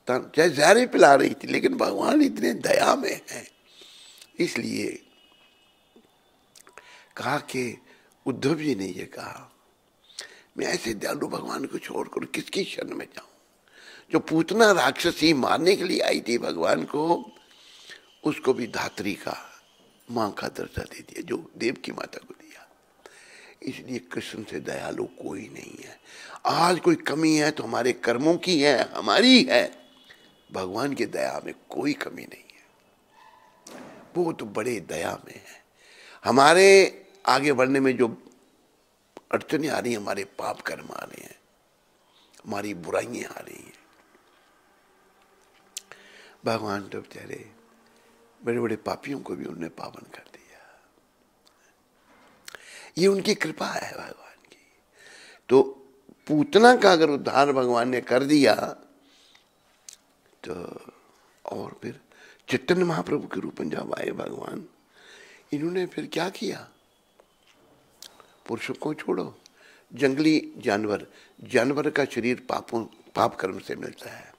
S1: चाहे जहर पिला रही थी, लेकिन भगवान इतने दया में है, इसलिए कहा कि उद्धव जी ने ये कहा, मैं ऐसे दयालु भगवान को छोड़कर किसकी शरण में जाऊं? जो पूतना राक्षसी मारने के लिए आई थी भगवान को, उसको भी धात्री का, मां का दर्जा दे दिया, जो देवकी माता को दिया। इसलिए कृष्ण से दयालु कोई नहीं है। आज कोई कमी है तो हमारे कर्मों की है, हमारी है। भगवान की दया में कोई कमी नहीं है, वो तो बड़े दया में है। हमारे आगे बढ़ने में जो अड़चने आ रही हैं, हमारे पाप कर्म आ रहे हैं, हमारी बुराइयां आ रही हैं। भगवान तो बेचारे बड़े बड़े पापियों को भी उन्होंने पावन कर दिया। ये उनकी कृपा है भगवान की। तो पूतना का अगर उद्धार भगवान ने कर दिया, तो और फिर चैतन्य महाप्रभु के रूप में जब आए भगवान, इन्होंने फिर क्या किया? पुरुषों को छोड़ो, जंगली जानवर, जानवर का शरीर पाप कर्म से मिलता है।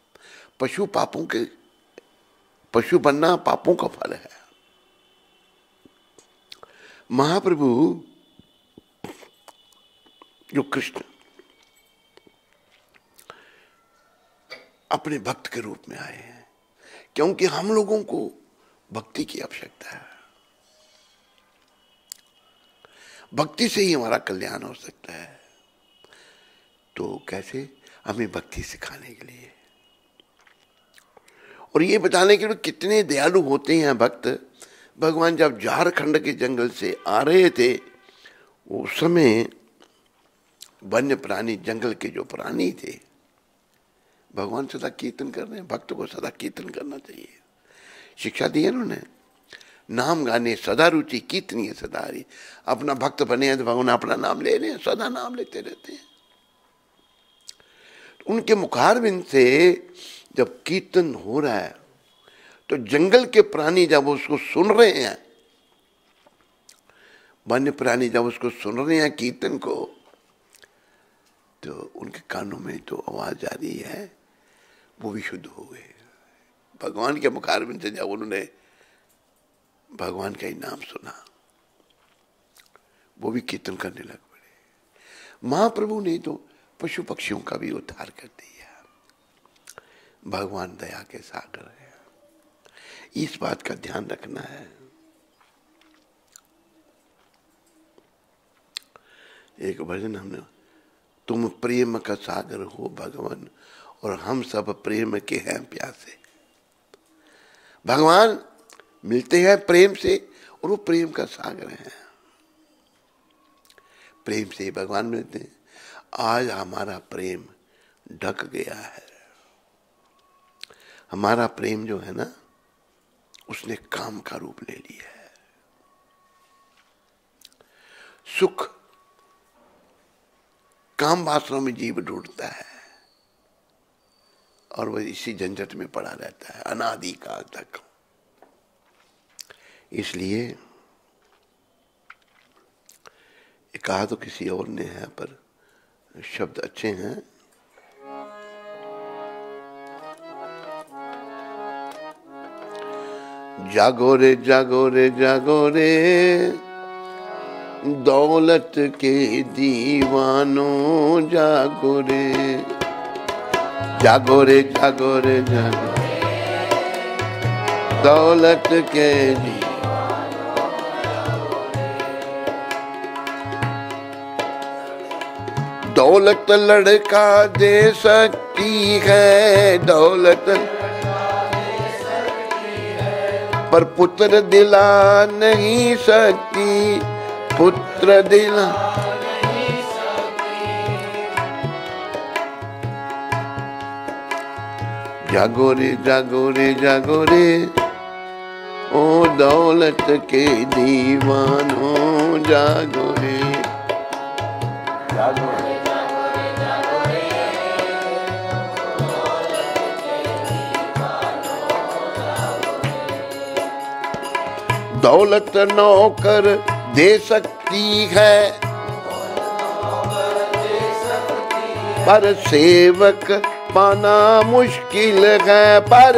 S1: पशु बनना पापों का फल है। महाप्रभु जो कृष्ण अपने भक्त के रूप में आए हैं, क्योंकि हम लोगों को भक्ति की आवश्यकता है। भक्ति से ही हमारा कल्याण हो सकता है। तो कैसे? हमें भक्ति सिखाने के लिए और ये बताने के लिए कितने दयालु होते हैं भक्त। भगवान जब झारखंड के जंगल से आ रहे थे, उस समय वन्य प्राणी, जंगल के जो प्राणी थे, भगवान सदा कीर्तन कर रहे हैं। भक्त को सदा कीर्तन करना चाहिए, शिक्षा दी है उन्होंने। नाम गाने सदा रुचि कीर्तनीय सदारी। अपना भक्त बने हैं तो भगवान अपना नाम ले रहे हैं, सदा नाम लेते रहते हैं। उनके मुखारबिंद से जब कीर्तन हो रहा है, तो जंगल के प्राणी जब उसको सुन रहे हैं, वन्य प्राणी जब उसको सुन रहे हैं कीर्तन को, तो उनके कानों में जो आवाज आ रही है वो भी शुद्ध हो गए। भगवान के मुखारबिंद से जब उन्होंने भगवान का ही नाम सुना, वो भी कीर्तन करने लग पड़े। महाप्रभु ने तो पशु पक्षियों का भी उद्धार कर दिया। भगवान दया के सागर है, इस बात का ध्यान रखना है। एक भजन हमने, तुम प्रेम का सागर हो भगवान, और हम सब प्रेम के हैं प्यासे। भगवान मिलते हैं प्रेम से, और वो प्रेम का सागर है। प्रेम से भगवान मिलते हैं। आज हमारा प्रेम ढक गया है। हमारा प्रेम जो है ना, उसने काम का रूप ले लिया है। सुख काम वासना में जीव ढूंढता है, और वह इसी झंझट में पड़ा रहता है अनादि काल तक। इसलिए कहा तो किसी और ने है, पर शब्द अच्छे हैं। जागो रे जागो रे जागो रे, दौलत के दीवानों जागो रे। जागो रे जागो रे जागो, दौलत के दौलत लड़का दे सकती है, दौलत पर पुत्र दिला नहीं सकती। पुत्र दिला। जागो रे जागो रे जागो रे, ओ दौलत के दीवानों जागो रे। जागो रे जागो रे जागो रे, दौलत के दीवानों जागो रे। दौलत नौकर दे सकती है, पर सेवक पाना मुश्किल है। पर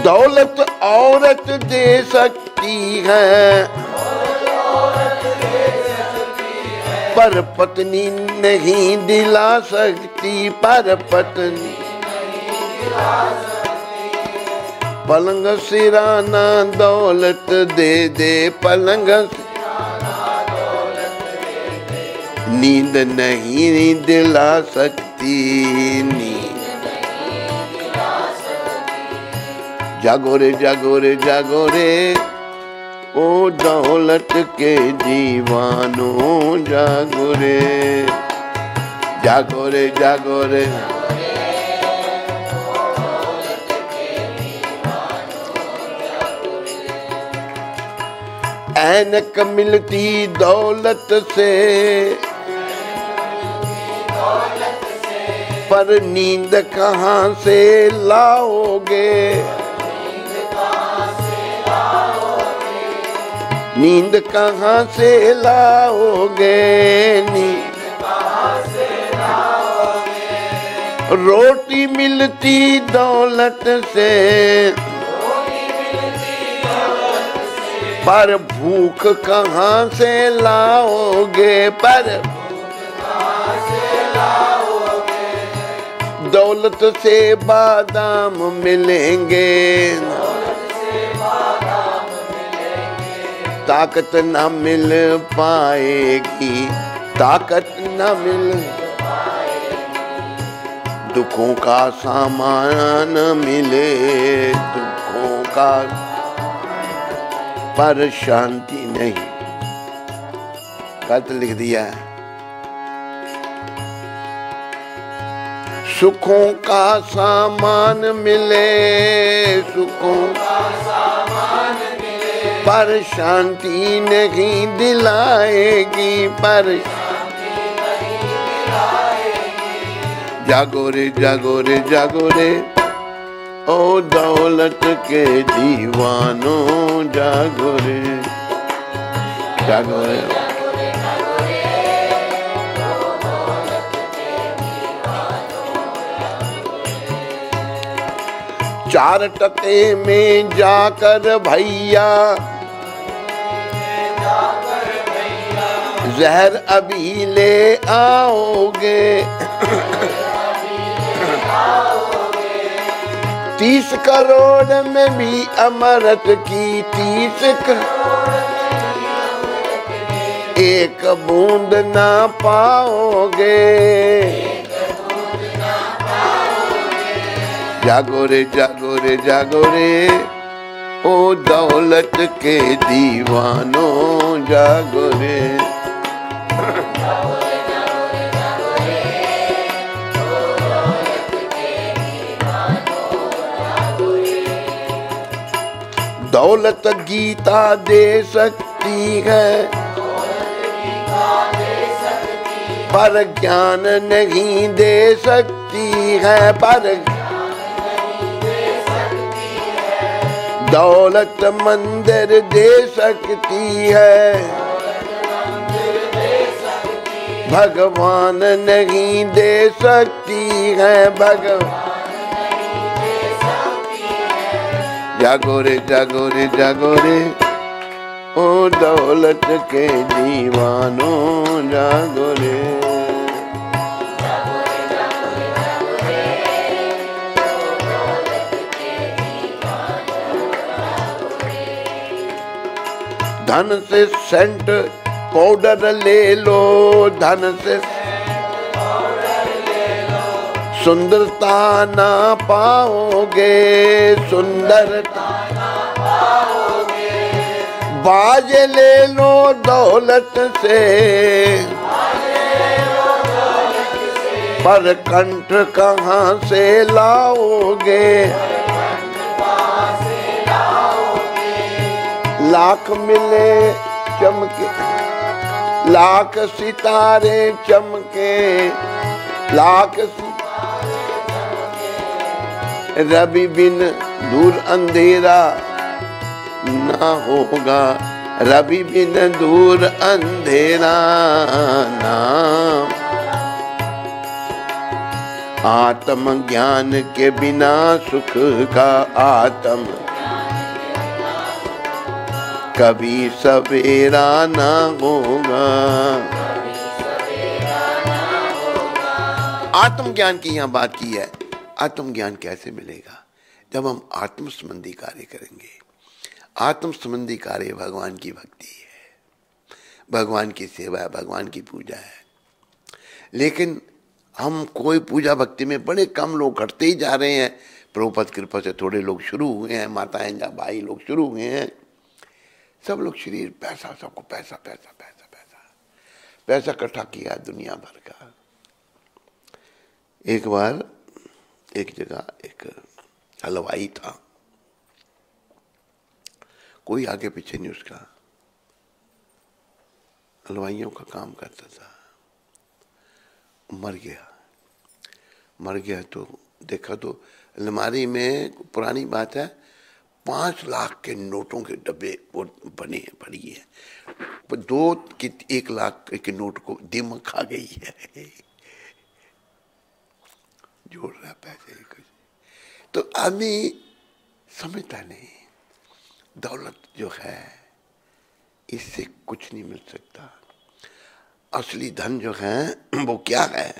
S1: दौलत औरत दे सकती है, पर पत्नी नहीं दिला सकती। पर पत्नी पलंग सिराना दौलत दे दे, पलंग नींद नहीं दिला सकती। नींद जागो रे जागो रे जागो रे, ओ दौलत के दीवानों जागो रे। जागो रे जागो रे, ऐनक मिलती दौलत से, पर नींद कहाँ से लाओगे। नींद कहाँ से लाओगे। नींद कहाँ से लाओगे। रोटी मिलती दौलत से, पर भूख कहाँ से लाओगे। पर दौलत से बादाम मिलेंगे, ताकत न मिल पाएगी। ताकत न मिल, दुखों का सामान मिले, दुखों का, पर शांति नहीं। गलत लिख दिया है। सुखों का सामान मिले, सुखों का सामान मिले, पर शांति नहीं दिलाएगी। पर शांति नहीं दिलाएगी। जागो रे जागो रे जागो रे, ओ दौलत के दीवानों जागो रे। जागो रे चार टके में जाकर भैया, जहर अभी ले आओगे। 30 करोड़ में भी अमृत की 30 एक बूंद ना पाओगे। जागो रे जागो रे जागो रे, ओ दौलत के दीवानों जागो रे। दौलत गीता दे सकती है, पर ज्ञान नहीं दे सकती है। पर दौलत मंदिर दे सकती है, भगवान नहीं दे सकती है। भगवान जागो रे जागो रे जागो रे, ओ दौलत के दीवानों जागो रे। धन से सेंट पाउडर ले लो, धन से सुंदरता ना पाओगे, सुंदरता ना पाओगे। बाज ले लो दौलत से, पर कंठ कहाँ से लाओगे। लाख मिले चमके, लाख सितारे चमके, लाख रवि बिन दूर अंधेरा ना होगा, रवि बिन दूर अंधेरा ना। आत्म ज्ञान के बिना सुख का आत्म कभी सवेरा ना होगा। आत्मज्ञान की यहाँ बात की है। आत्मज्ञान कैसे मिलेगा? जब हम आत्म संबंधी कार्य करेंगे। आत्म संबंधी कार्य भगवान की भक्ति है, भगवान की सेवा है, भगवान की पूजा है। लेकिन हम कोई पूजा भक्ति में बड़े कम लोग घटते ही जा रहे हैं। प्रभुपद कृपा से थोड़े लोग शुरू हुए हैं, माताएं या भाई लोग शुरू हुए हैं। सब लोग शरीर, पैसा, सबको पैसा पैसा पैसा पैसा पैसा इकट्ठा किया दुनिया भर का। एक बार एक जगह एक हलवाई था, कोई आगे पीछे नहीं उसका, हलवाइयों का काम करता था। मर गया तो देखा तो अलमारी में, पुरानी बात है, 5 लाख के नोटों के डब्बे वो बने पड़ी है। 2 की 1 लाख के नोट को दिमाग खा गई है, जोड़ रहा पैसे कुछ। तो आदमी समझता नहीं, दौलत जो है इससे कुछ नहीं मिल सकता। असली धन जो है वो क्या है?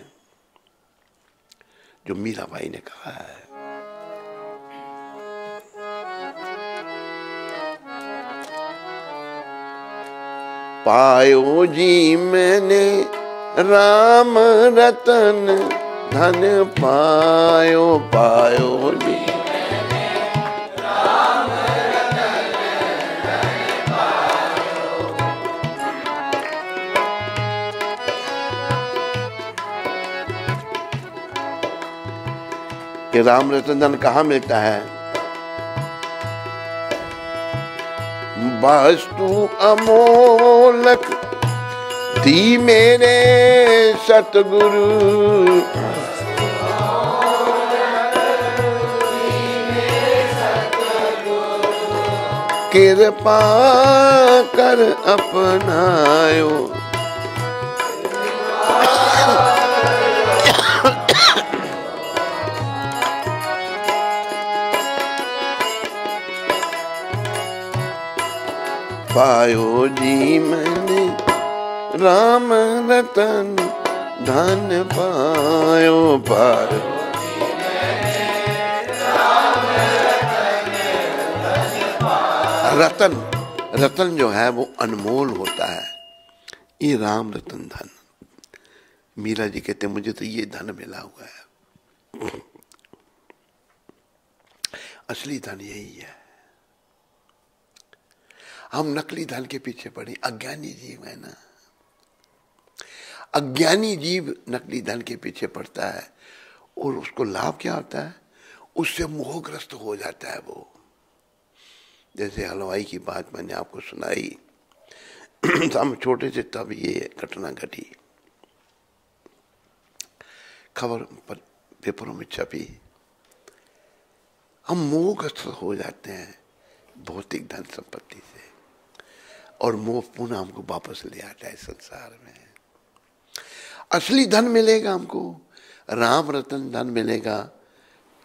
S1: जो मीरा भाई ने कहा है, पायो जी मैंने राम रतन धन पायो, पायो जी कि राम रतन धन कहाँ मिलता है? वस्तु अमोलक दी मेरे सतगुरु, कृपा कर अपनायो। पायो जी मैंने राम रतन धन पायो, पार रतन, रतन जो है वो अनमोल होता है। ये राम रतन धन, मीरा जी कहते मुझे तो ये धन मिला हुआ है। असली धन यही है। हम नकली धन के पीछे पड़े। अज्ञानी जीव है ना, अज्ञानी जीव नकली धन के पीछे पड़ता है और उसको लाभ क्या होता है? उससे मोहग्रस्त हो जाता है वो। जैसे हलवाई की बात मैंने आपको सुनाई, हम छोटे से तब ये घटना घटी, खबर पर पेपरों में छपी। हम मोहग्रस्त हो जाते हैं भौतिक धन संपत्ति से, और मोह पुनः हमको वापस ले आता है संसार में। असली धन मिलेगा हमको, राम रतन धन मिलेगा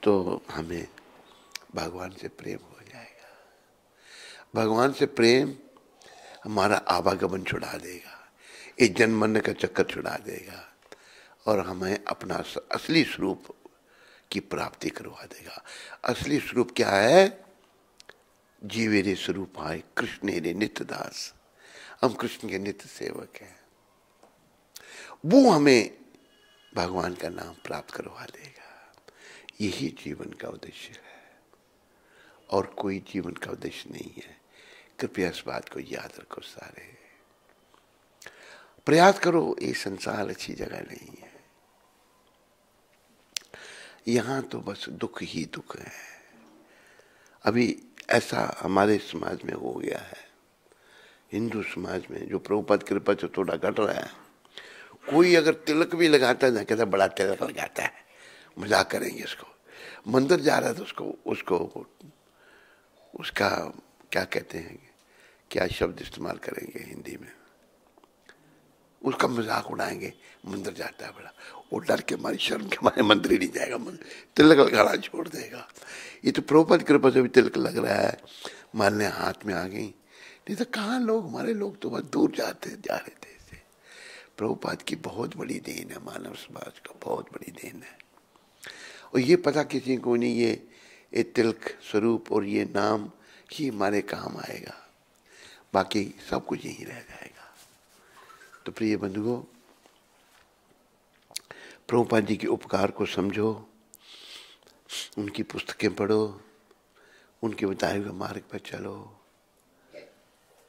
S1: तो हमें भगवान से प्रेम हो जाएगा। भगवान से प्रेम हमारा आवागमन छुड़ा देगा, ये जन्म मरने का चक्कर छुड़ा देगा और हमें अपना असली स्वरूप की प्राप्ति करवा देगा। असली स्वरूप क्या है? जीवे रे स्वरूप आए कृष्ण रे नित्य दास। हम कृष्ण के नित्य सेवक हैं। वो हमें भगवान का नाम प्राप्त करवा देगा। यही जीवन का उद्देश्य है और कोई जीवन का उद्देश्य नहीं है। कृपया इस बात को याद रखो सारे। प्रयास करो, ये संसार अच्छी जगह नहीं है, यहां तो बस दुख ही दुख है। अभी ऐसा हमारे समाज में हो गया है, हिंदू समाज में, जो प्रभुपाद कृपा से थोड़ा घट रहा है। कोई अगर तिलक भी लगाता है ना, कहता बड़ा तिलक लगाता है, मजाक करेंगे इसको। मंदिर जा रहा है तो उसको उसका क्या कहते हैं, क्या शब्द इस्तेमाल करेंगे हिंदी में, उसका मजाक उड़ाएंगे। मंदिर जाता है बड़ा, वो डर के मारे, शर्म के मारे मंदिर ही नहीं जाएगा, तिलक लगाना छोड़ देगा। ये तो प्रभुपाद कृपा से भी तिलक लग रहा है, मारने हाथ में आ गई, नहीं तो कहाँ लोग, हमारे लोग तो बस दूर जा रहे थे इससे। प्रभुपाद की बहुत बड़ी देन है, मानव समाज का बहुत बड़ी देन है। और ये पता किसी को नहीं, ये तिलक स्वरूप और ये नाम ही हमारे काम आएगा, बाकी सब कुछ यहीं रह जाएगा। तो प्रिय बंधुओं, प्रभुपाद जी के उपकार को समझो, उनकी पुस्तकें पढ़ो, उनके बताए हुए मार्ग पर चलो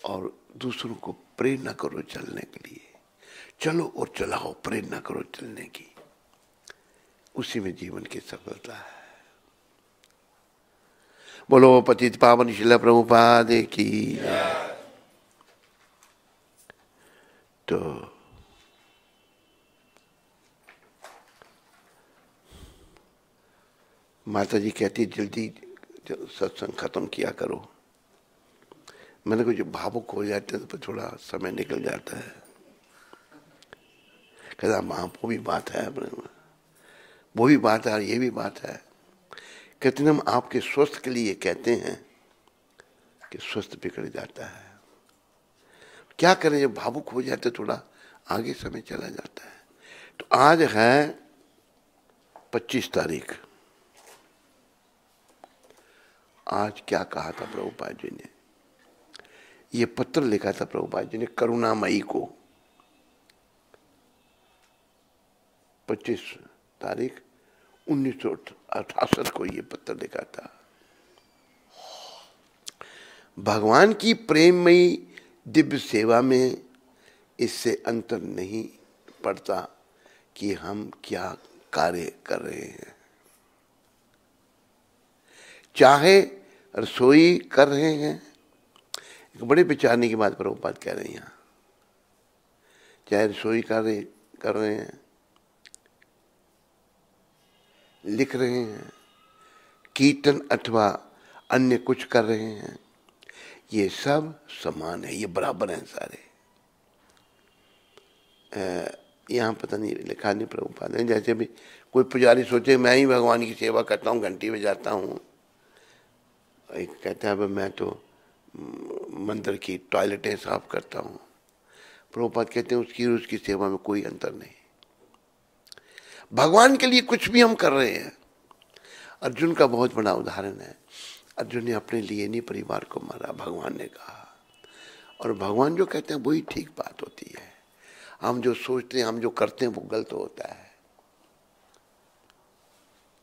S1: और दूसरों को प्रेरणा करो चलने के लिए। चलो और चलाओ, प्रेरणा करो चलने की, उसी में जीवन की सफलता है। बोलो पतित पावन शिला प्रभुपाद की। तो माता जी कहती जल्दी सत्संग खत्म किया करो। मैंने कहा जो भावुक हो जाते हैं तो थोड़ा समय निकल जाता है। कहता माँ वो भी बात है, वो भी बात है, ये भी बात है। कहते हम आपके स्वस्थ के लिए कहते हैं कि स्वस्थ बिगड़ जाता है। क्या करें, जब भावुक हो जाते थोड़ा आगे समय चला जाता है। तो आज है 25 तारीख। आज क्या कहा था प्रभुपाद जी ने, ये पत्र लिखा था प्रभुपाद जी ने करुणामयी को। 25 तारीख 1968 को ये पत्र लिखा था। भगवान की प्रेममयी दिव्य सेवा में इससे अंतर नहीं पड़ता कि हम क्या कार्य कर रहे हैं। चाहे रसोई कर रहे हैं, एक बड़े विचारने की बात प्रभुपाद कह रहे हैं यहाँ। चाहे रसोई कार्य कर रहे हैं, लिख रहे हैं, कीर्तन अथवा अन्य कुछ कर रहे हैं, ये सब समान है, ये बराबर हैं सारे। यहाँ पता नहीं लिखा नहीं प्रभुपाद ने, जैसे भी कोई पुजारी सोचे मैं ही भगवान की सेवा करता हूँ, घंटी बजाता हूँ, एक कहता है मैं तो मंदिर की टॉयलेटें साफ करता हूँ। प्रभुपाद कहते हैं उसकी सेवा में कोई अंतर नहीं। भगवान के लिए कुछ भी हम कर रहे हैं। अर्जुन का बहुत बड़ा उदाहरण है। अर्जुन ने अपने लिए नहीं परिवार को मारा, भगवान ने कहा। और भगवान जो कहते हैं वही ठीक बात होती है। हम जो सोचते हैं, हम जो करते हैं वो गलत होता है।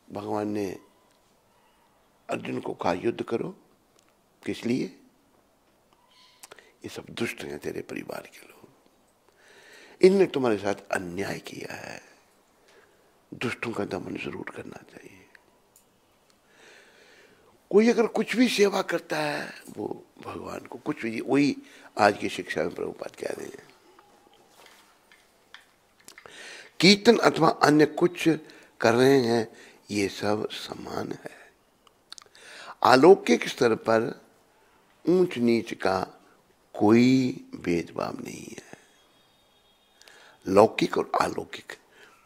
S1: भगवान ने अर्जुन को कहा युद्ध करो, किस लिए? ये सब दुष्ट हैं तेरे परिवार के लोग, इनने तुम्हारे साथ अन्याय किया है। दुष्टों का दमन जरूर करना चाहिए। कोई अगर कुछ भी सेवा करता है वो भगवान को कुछ भी, वही आज की शिक्षा में प्रभुपाद कह रहे हैं। कीर्तन अथवा अन्य कुछ कर रहे हैं, ये सब समान है। अलौकिक स्तर पर ऊंच नीच का कोई भेदभाव नहीं है। लौकिक और अलौकिक,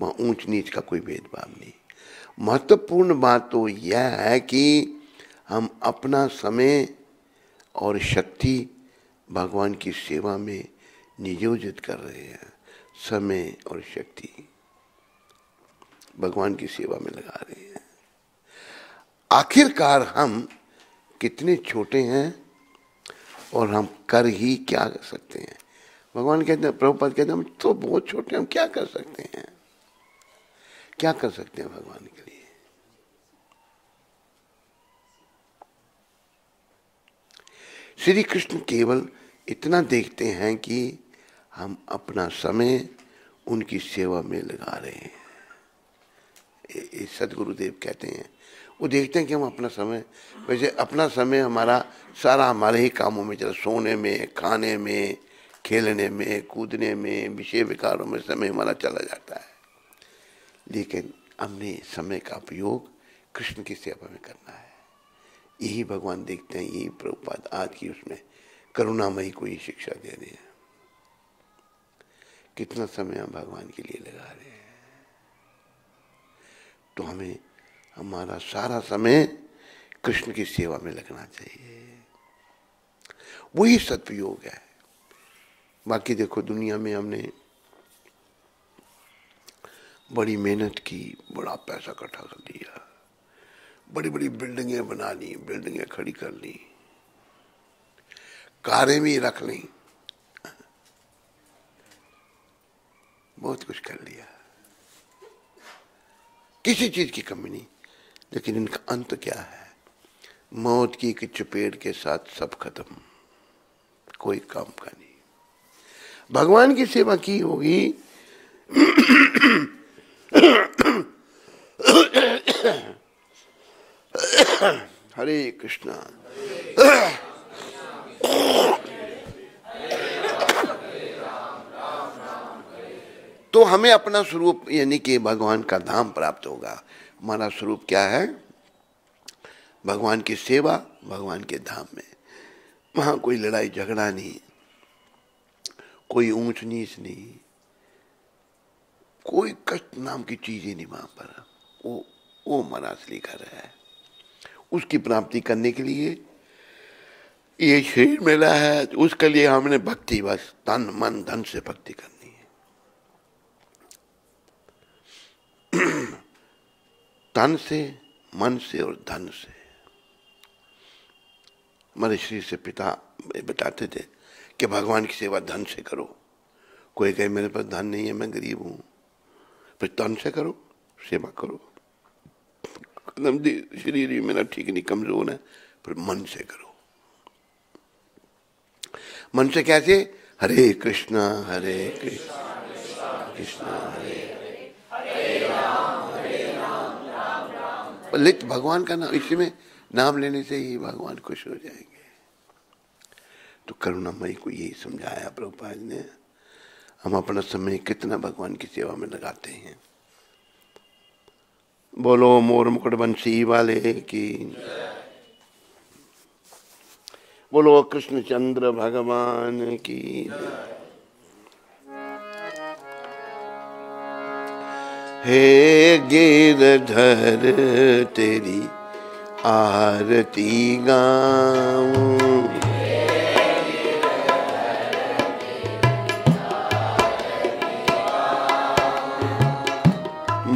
S1: वहां ऊंच नीच का कोई भेदभाव नहीं। महत्वपूर्ण बात तो यह है कि हम अपना समय और शक्ति भगवान की सेवा में नियोजित कर रहे हैं। समय और शक्ति भगवान की सेवा में लगा रहे हैं। आखिरकार हम कितने छोटे हैं और हम कर ही क्या कर सकते हैं। भगवान कहते हैं, प्रभुपाद कहते हैं हम तो बहुत छोटे, हम क्या कर सकते हैं? क्या कर सकते हैं भगवान के लिए? श्री कृष्ण केवल इतना देखते हैं कि हम अपना समय उनकी सेवा में लगा रहे हैं। सदगुरुदेव कहते हैं, वो देखते हैं कि हम अपना समय, वैसे अपना समय हमारा सारा हमारे ही कामों में चला, सोने में, खाने में, खेलने में, कूदने में, विषय विकारों में समय हमारा चला जाता है। लेकिन हमने समय का उपयोग कृष्ण की सेवा में करना है। यही भगवान देखते हैं, यही प्रभुपाद आज की उसमें करुणामयी को ये शिक्षा दे रहे हैं। कितना समय हम भगवान के लिए लगा रहे हैं। तो हमें हमारा सारा समय कृष्ण की सेवा में लगना चाहिए, वही सदुपयोग है। बाकी देखो दुनिया में हमने बड़ी मेहनत की, बड़ा पैसा इकट्ठा कर दिया, बड़ी बड़ी बिल्डिंगें बना ली, बिल्डिंगें खड़ी कर ली, कारें भी रख ली, बहुत कुछ कर लिया, किसी चीज की कमी नहीं। लेकिन इनका अंत क्या है? मौत की एक चपेट के साथ सब खत्म, कोई काम का नहीं। भगवान की सेवा की होगी हरे कृष्णा। तो हमें अपना स्वरूप यानी कि भगवान का धाम प्राप्त होगा। हमारा स्वरूप क्या है? भगवान की सेवा, भगवान के धाम में। वहां कोई लड़ाई झगड़ा नहीं, कोई ऊंच नीच नहीं, कोई कष्ट नाम की चीज ही नहीं वहां पर। वो हमारा असली घर है। उसकी प्राप्ति करने के लिए ये शरीर मिला है, उसके लिए हमने भक्ति, बस तन मन धन से भक्ति करनी है। तन से, मन से और धन से। हमारे श्री से पिता बताते थे कि भगवान की सेवा धन से करो। कोई कहे मेरे पास धन नहीं है, मैं गरीब हूं, फिर तन से करो, सेवा करो। शरीर भी मेरा ठीक नहीं, कमजोर है, फिर मन से करो। मन से कैसे? हरे कृष्णा कृष्णा हरे लिख भगवान का नाम, इसी में नाम लेने से ही भगवान खुश हो जाएंगे। तो करुणामयी को यही समझाया प्रभुपाद ने। हम अपना समय कितना भगवान की सेवा में लगाते हैं। बोलो मोर मुकुट बंसी वाले की, बोलो कृष्णचंद्र भगवान की। हे गिरधर तेरी आरती गाऊं,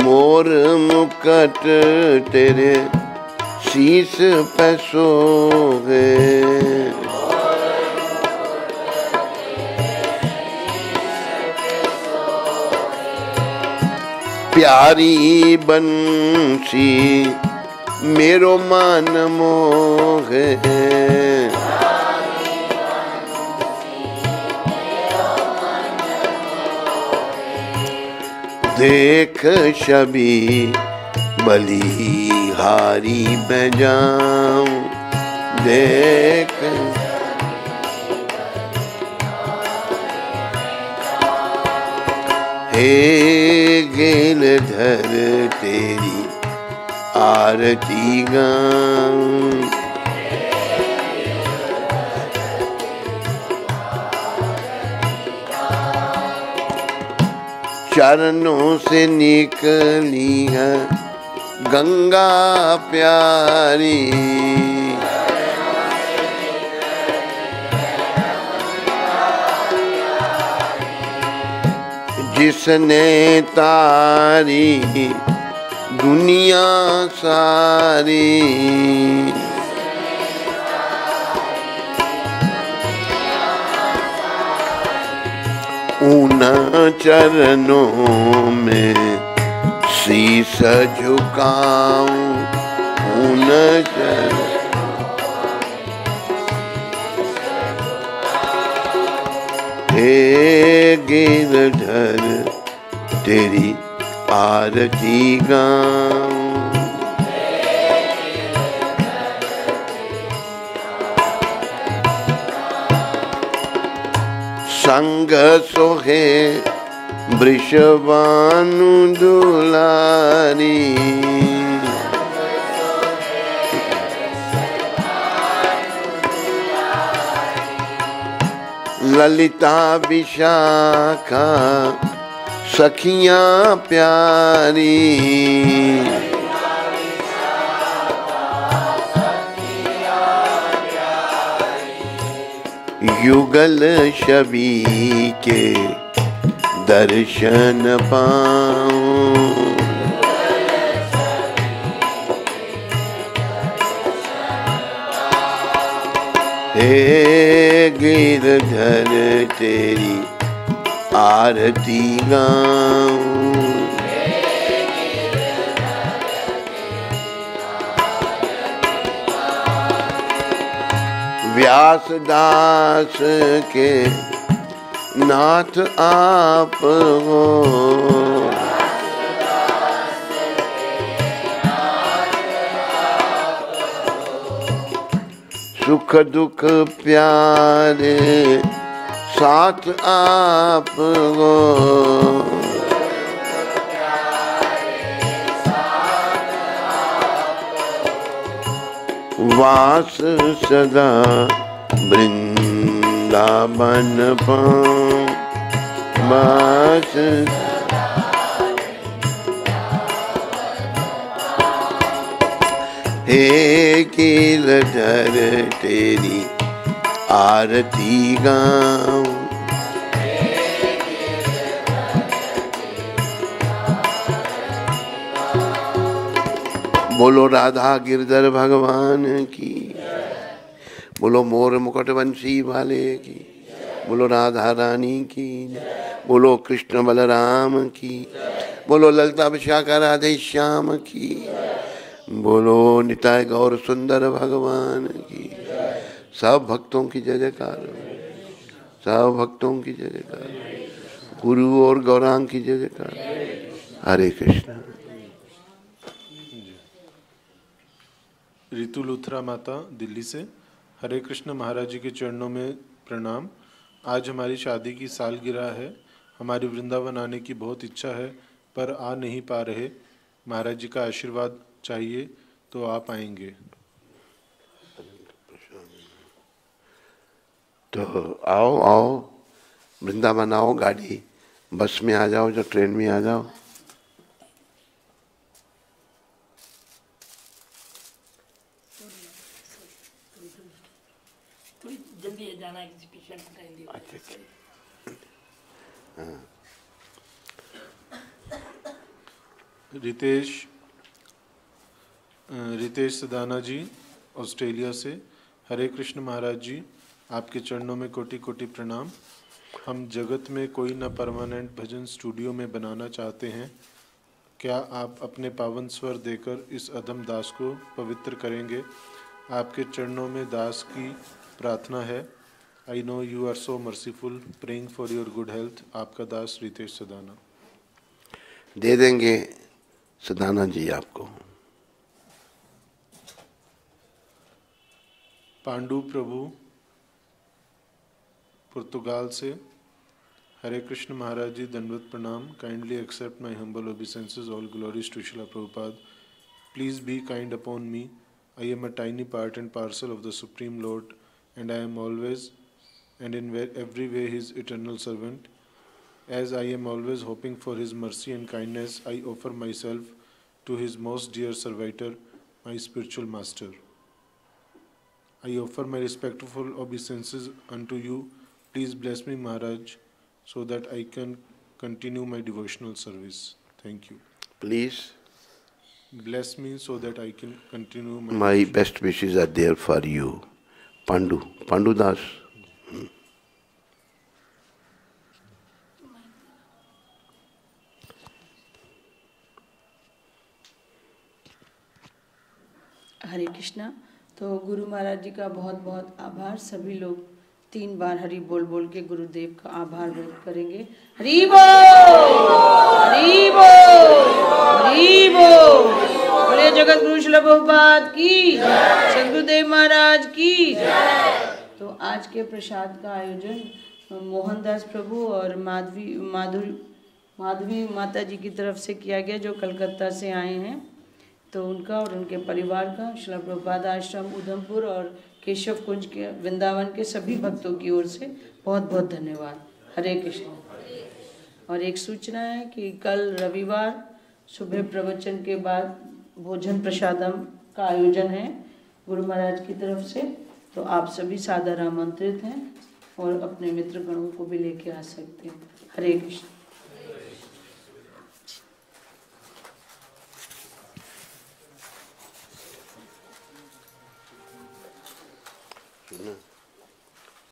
S1: मोर मुकुट तेरे शीस पे सोहे, प्यारी बंसी मेरो मन मोहे, देख छवि बलिहारी बजाऊं, देख हे गिरधर तेरी आरती गाऊं, चरणों से निकली है गंगा प्यारी, जिसने तारी दुनिया सारी, उन चरणों में शीश झुकाऊं, उन चरणों। हे गिरधर तेरी आरती गाऊं। संग सोहे वृषभानु दुलारी, ललिता विशाखा सखियां प्यारी, युगल छवि के दर्शन पाऊं। हे गिरधर तेरी आरती गाऊं। व्यास दास के नाथ आप हो, सुख दुख प्यारे साथ आप हो। वास सदा वृंदावन पाऊं, वास हे गिरधर तेरी आरती गाऊं। बोलो राधा गिरधर भगवान की, बोलो मोर मुकुट बंसी वाले की, बोलो राधा रानी की, बोलो कृष्ण बलराम की, बोलो ललिता विशाखा राधे श्याम की, बोलो निताय गौर सुंदर भगवान की। सब भक्तों की जय जयकार, सब भक्तों की जय जयकार, गुरु और गौरांग की जय जयकार। हरे कृष्ण।
S2: रितु लुथरा माता दिल्ली से, हरे कृष्ण महाराज जी के चरणों में प्रणाम। आज हमारी शादी की सालगिरह है। हमारी वृंदावन आने की बहुत इच्छा है पर आ नहीं पा रहे। महाराज जी का आशीर्वाद चाहिए तो आप आएंगे।
S1: तो आओ आओ वृंदावन आओ, गाड़ी बस में आ जाओ, जो ट्रेन में आ जाओ।
S3: जल्दी जाना है, किसी पेशेंट को टाइम दिया।
S1: अच्छा
S2: रितेश सदाना जी ऑस्ट्रेलिया से, हरे कृष्ण महाराज जी, आपके चरणों में कोटि कोटि प्रणाम। हम जगत में कोई न परमानेंट भजन स्टूडियो में बनाना चाहते हैं। क्या आप अपने पावन स्वर देकर इस अधम दास को पवित्र करेंगे? आपके चरणों में दास की प्रार्थना है। I know you are so merciful, praying for your good health. आपका दास रितेश सदाना।
S1: दे देंगे सदाना जी आपको।
S2: पांडु प्रभु पुर्तगाल से, हरे कृष्ण महाराज जी, दंडवत प्रणाम। Kindly accept my humble obeisances, all glories to Srila Prabhupad. Please be kind upon me. I am a tiny part and parcel of the supreme lord, and I am always and in every way his eternal servant. As I am always hoping for his mercy and kindness, I offer myself to his most dear servitor, my spiritual master. I offer my respectful obeisances unto you. Please bless me, Maharaj, so that I can continue my devotional service. Thank you.
S1: Please
S2: bless me so that I can continue
S1: my best wishes are there for you. Pandu Das.
S4: Hare Krishna. तो गुरु महाराज जी का बहुत बहुत आभार। सभी लोग 3 बार हरि बोल बोल के गुरुदेव का आभार व्यक्त करेंगे। हरि बोल, हरि बोल, हरि बोल। बोले जगत गुरु श्रील प्रभुपाद की, सद्गुरुदेव महाराज की। तो आज के प्रसाद का आयोजन मोहनदास प्रभु और माधवी माता जी की तरफ से किया गया, जो कलकत्ता से आए हैं। तो उनका और उनके परिवार का श्रील प्रभुपाद आश्रम उधमपुर और केशव कुंज के वृंदावन के सभी भक्तों की ओर से बहुत बहुत धन्यवाद। हरे कृष्ण। और एक सूचना है कि कल रविवार सुबह प्रवचन के बाद भोजन प्रसादम का आयोजन है गुरु महाराज की तरफ से। तो आप सभी सादर आमंत्रित हैं और अपने मित्र गणों को भी लेके आ सकते हैं। हरे कृष्ण।
S1: सुना